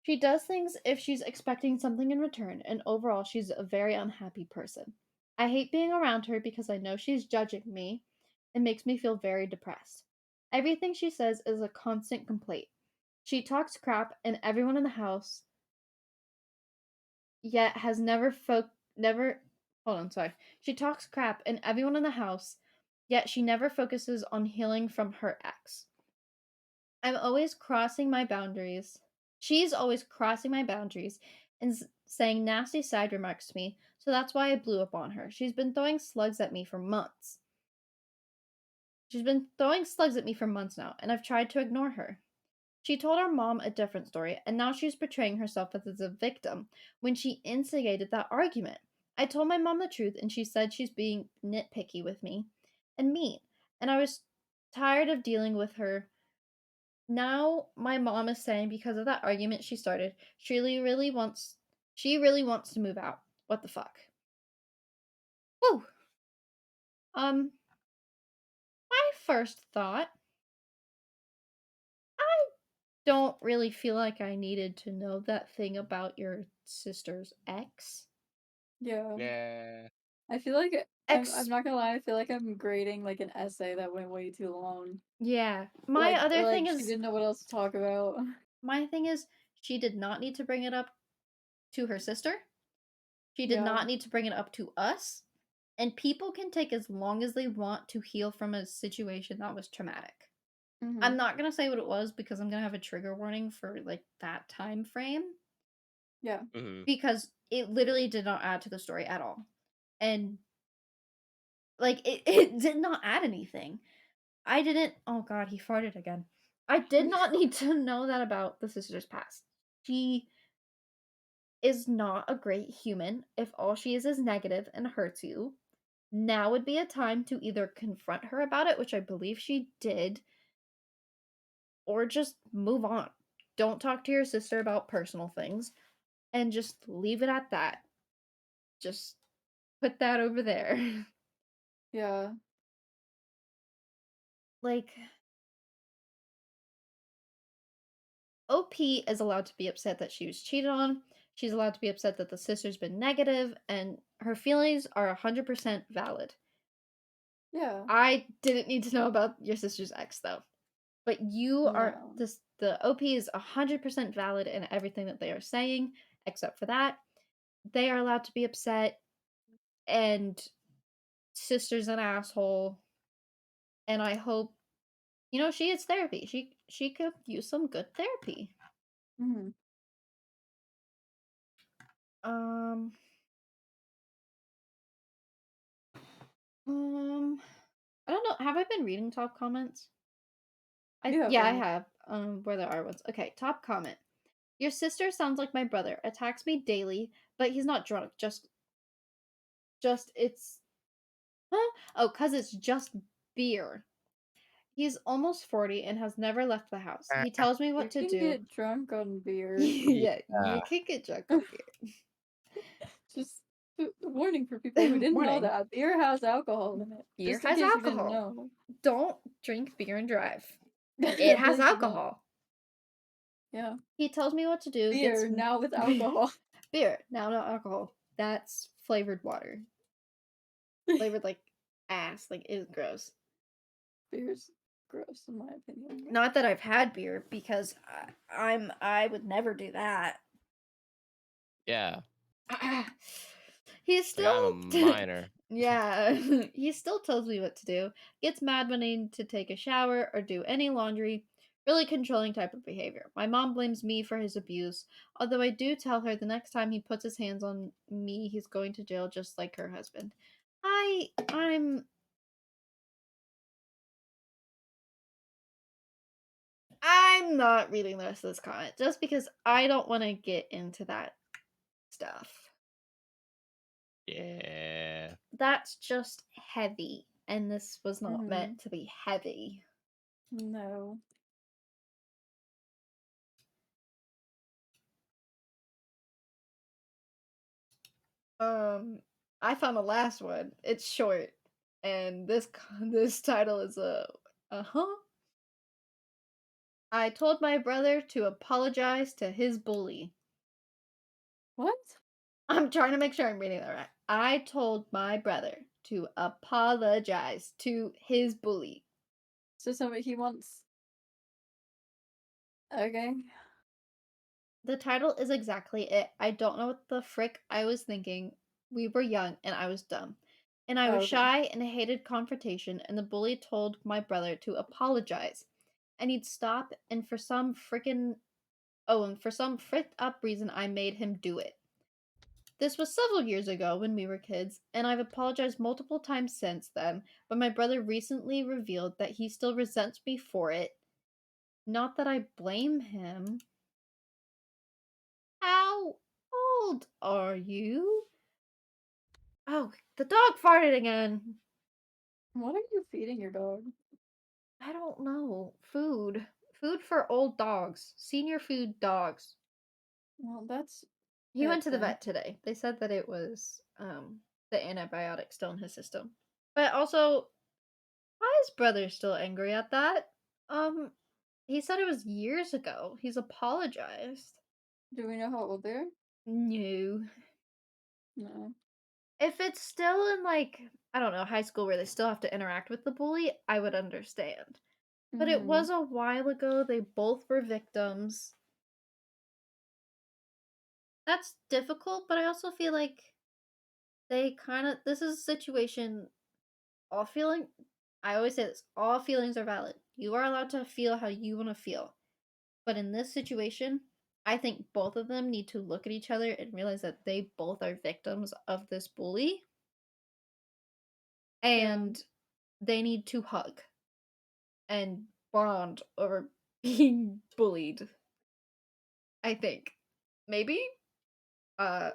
She does things if she's expecting something in return, and overall, she's a very unhappy person. I hate being around her because I know she's judging me It makes me feel very depressed. Everything she says is a constant complaint. She talks crap and everyone in the house, yet has never hold on, sorry. She talks crap and everyone in the house, yet she never focuses on healing from her ex. I'm always crossing my boundaries. She's always crossing my boundaries and saying nasty side remarks to me, so that's why I blew up on her. She's been throwing slugs at me for months. She's been throwing slugs at me for months now, and I've tried to ignore her. She told our mom a different story, and now she's portraying herself as a victim when she instigated that argument. I told my mom the truth, and she said she's being nitpicky with me and mean, and I was tired of dealing with her. Now my mom is saying because of that argument she started, she really wants to move out. What the fuck? Woo. My first thought, I don't really feel like I needed to know that thing about your sister's ex. Yeah. Yeah. I feel like I'm Ex not gonna lie, I feel like I'm grading like an essay that went way too long. Yeah. My Like other thing she is didn't know what else to talk about. she did not need to bring it up to her sister. She did Yeah. not need to bring it up to us. And people can take as long as they want to heal from a situation that was traumatic. I'm Mhm. not gonna say what it was because I'm gonna have a trigger warning for like that time frame Yeah. Mhm. because it literally did not add to the story at all. And like it did not add anything. I didn't oh god, he farted again. I did not need to know that about the sister's past. She is not a great human if all she is negative and hurts you. Now would be a time to either confront her about it, which I believe she did, or just move on. Don't talk to your sister about personal things and just leave it at that. Just put that over there. Yeah. Like, OP is allowed to be upset that she was cheated on. She's allowed to be upset that the sister's been negative, and her feelings are 100% valid. Yeah. I didn't need to know about your sister's ex, though. But you are No. the OP is 100% valid in everything that they are saying, except for that. They are allowed to be upset, and sister's an asshole. And I hope she gets therapy. She could use some good therapy. Mhm. Um I don't know. Have I been reading top comments? You have Yeah, I been. have. Where there are ones. Okay, top comment. Your sister sounds like my brother. Attacks me daily, but he's not drunk. Just it's huh? Oh, cuz it's just beer. He's almost 40 and has never left the house. He tells me You what to can do. get drunk on beer. Yeah, you can get drunk on beer. Just warning for people who didn't know Warning. that beer has alcohol in it. Beer Just in has case you didn't alcohol. know. Don't drink beer and drive. It Please has don't. alcohol. Yeah. He tells me what to do. Beer now with alcohol. Beer, now no alcohol. That's flavored water. Flavored like ass. Like it is gross. Beer's gross in my opinion. Not that I've had beer because I would never do that. Yeah. He's Like I'm a still minor. yeah, he still tells me what to do. Gets mad when I need to take a shower or do any laundry. Really controlling type of behavior. My mom blames me for his abuse, although I do tell her the next time he puts his hands on me, he's going to jail just like her husband. I'm not reading the rest of this comment just because I don't want to get into that stuff. Yeah. That's just heavy, and this was not Mhm. meant to be heavy. No. I found the last one. It's short, and this title is uh-huh. I told my brother to apologize to his bully. What? I'm trying to make sure I'm reading that right. I told my brother to apologize to his bully. So somebody he wants. Okay. The title is exactly it. I don't know what the frick I was thinking. We were young and I was dumb. And I was Okay. shy and hated confrontation, and the bully told my brother to apologize. And he'd stop, and for some fricked up reason, I made him do it. This was several years ago when we were kids, and I've apologized multiple times since then, but my brother recently revealed that he still resents me for it. Not that I blame him. How old are you? Oh, the dog farted again. What are you feeding your dog? I don't know. Food. Food for old dogs. Senior food dogs. Well, that's He went to the then. vet today. They said that it was the antibiotic still in his system. But also, why is brother still angry at that? He said it was years ago. He's apologized. Do we know how old they're? No. No. If it's still in, like, I don't know, high school where they still have to interact with the bully, I would understand. But it was a while ago. They both were victims. That's difficult, but I also feel like this is a situation, all feeling, I always say this, all feelings are valid. You are allowed to feel how you want to feel. But in this situation, I think both of them need to look at each other and realize that they both are victims of this bully. And they need to hug and bond over being bullied. I think. Maybe? I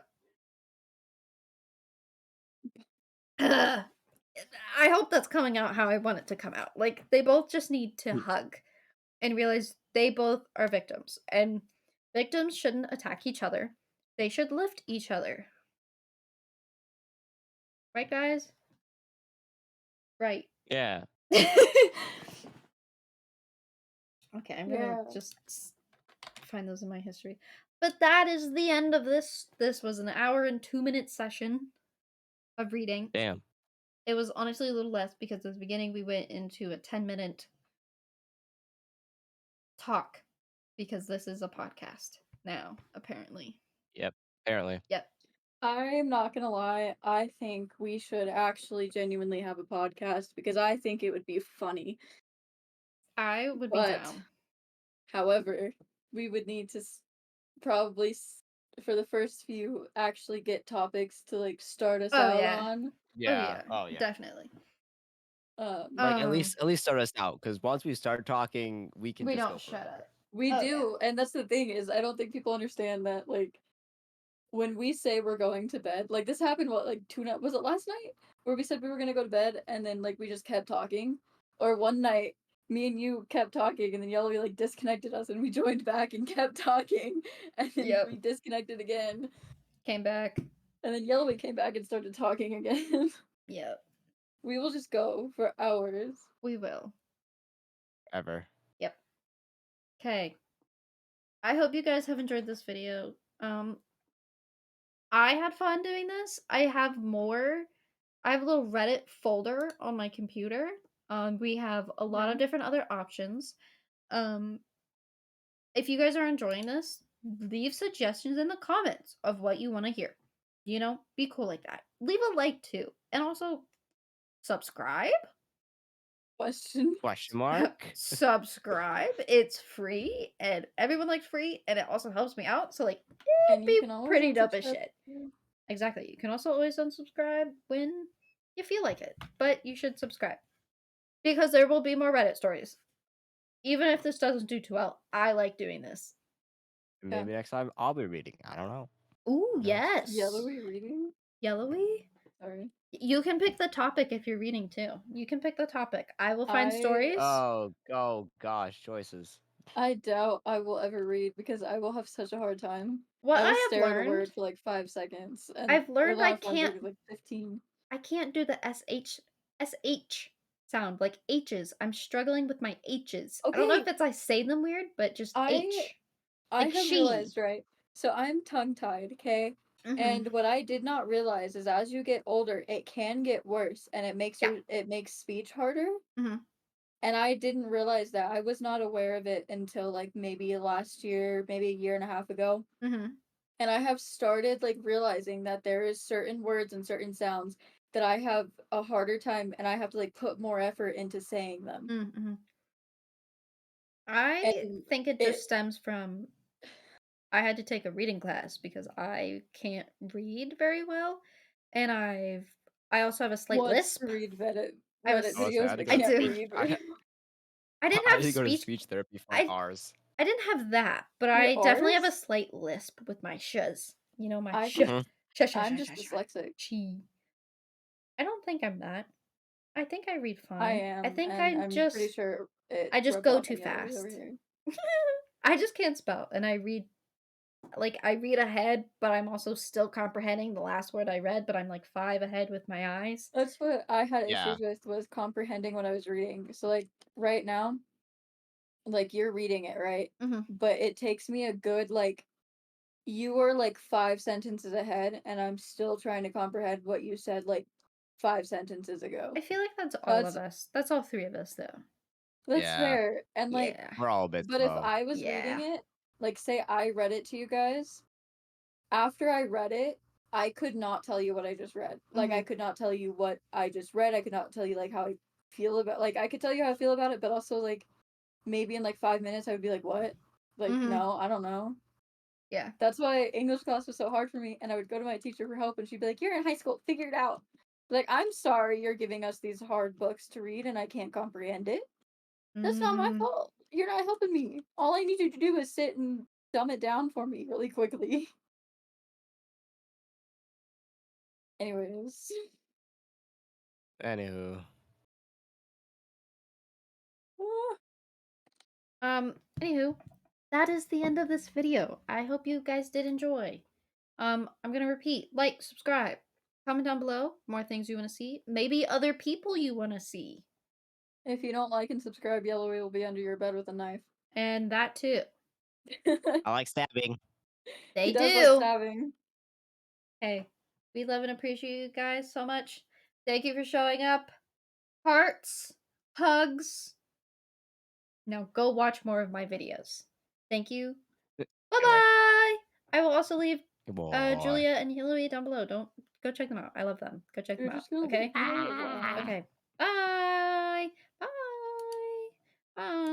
hope that's coming out how I want it to come out. Like, they both just need to hug and realize they both are victims. And victims shouldn't attack each other. They should lift each other. Right, guys? Right. Yeah. Okay, I'm gonna just find those in my history. But that is the end of this. This was an hour and 2-minute session of reading. Damn. It was honestly a little less because at the beginning we went into a 10-minute talk because this is a podcast now, apparently. Yep. Apparently. Yep. I'm not gonna lie, I think we should actually genuinely have a podcast because I think it would be funny. I would be But, down. however, we would need to probably for the first few actually get topics to like start us out on. Yeah. Oh yeah. Definitely. Like at least start us out, because once we start talking, we can just don't go shut forever. up. We do, and that's the thing is I don't think people understand that like when we say we're going to bed, like this happened what like was it last night where we said we were gonna go to bed and then like we just kept talking, or one night me and you kept talking and then Yellowy like disconnected us and we joined back and kept talking and then we disconnected again, came back, and then Yellowy came back and started talking again. Yep. We will just go for hours. We will. Ever. Yep. Okay. I hope you guys have enjoyed this video. I had fun doing this. I have a little Reddit folder on my computer. We have a lot of different other options. If you guys are enjoying this, leave suggestions in the comments of what you want to hear. You know, be cool like that. Leave a like too. And also subscribe. Question mark? Subscribe. It's free and everyone likes free and it also helps me out. So like and it'd you be can always pretty dope as unsubscribe. shit. Exactly. You can also always unsubscribe when you feel like it. But you should subscribe. Because there will be more Reddit stories. Even if this doesn't do too well, I like doing this. Maybe next time I'll be reading. I don't know. Ooh, yes. Yellowy reading? Yellowy? Sorry. You can pick the topic if you're reading too. You can pick the topic. I will find stories. Oh gosh, choices. I doubt I will ever read because I will have such a hard time. What I will I have stare at a learned, word for like 5 seconds. And I've learned I last one can't was like 15. I can't do the sh sound, like H's. I'm struggling with my H's. I don't know if it's I say them weird, but just H. I Like have she. realized, right? So I'm tongue-tied, okay? And what I did not realize is as you get older, it can get worse, and it makes speech harder. Mhm. And I didn't realize that. I was not aware of it until like maybe last year, maybe a year and a half ago. Mhm. And I have started like realizing that there is certain words and certain sounds that I have a harder time, and I have to like put more effort into saying them. Mhm. I And think it it just stems from I had to take a reading class because I can't read very well, and I also have a slight wants lisp. to read Reddit I have a Oh, so I videos had to but go I to can't do. speech. read very well. I didn't I have had to go to speech. speech therapy for I ours. I didn't have that, but Your I definitely have a R's? slight lisp with my shs. You know, my I sh think Mhm. I'm just dyslexic. chi. I don't think I'm that. I think I read I fine. I am, think and I'm pretty sure it I just rubs go off too on Yellowy over fast. here. I just can't spell, and I read ahead, but I'm also still comprehending the last word I read, but I'm like 5 ahead with my eyes. That's what I had Yeah. issues with, was comprehending what I was reading. So like right now, like you're reading it, right? Mhm. But it takes me a good like you were like 5 sentences ahead, and I'm still trying to comprehend what you said like 5 sentences ago. I feel like that's all That's of us. That's all 3 of us, though. Yeah. fair. And like, Yeah. We're all a bit but if slow. I was reading Yeah. it, like say I read it to you guys, after I read it, I could not tell you what I just read. Like I Mhm. could not tell you what I just read. I could not tell you like how I feel about like I could tell you how I feel about it, but also like maybe in like 5 minutes I would be like, what? Like, Mhm. no, I don't know. Yeah. That's why English class was so hard for me, and I would go to my teacher for help, and she'd be like, "You're in high school, figure it out." Like, I'm sorry you're giving us these hard books to read, and I can't comprehend it. That's not my Mhm. fault. You're not helping me. All I need you to do is sit and dumb it down for me really quickly. Anyways, Anywho. Anywho, that is the end of this video. I hope you guys did enjoy. I'm gonna repeat, like, subscribe, comment down below more things you want to see, maybe other people you want to see, if you don't like and subscribe, Yellowy will be under your bed with a knife. and that too. I like stabbing. They He does like do. stabbing. Hey, we love and appreciate you guys so much. Thank you for showing up. Hearts, hugs. Now go watch more of my videos. Thank you. Bye Anyway. bye. I will also leave Boy. Julia and Yellowy down below. Don't go check them out. I love them. Go check You're them out. just gonna Okay. leave me? Wow. Okay.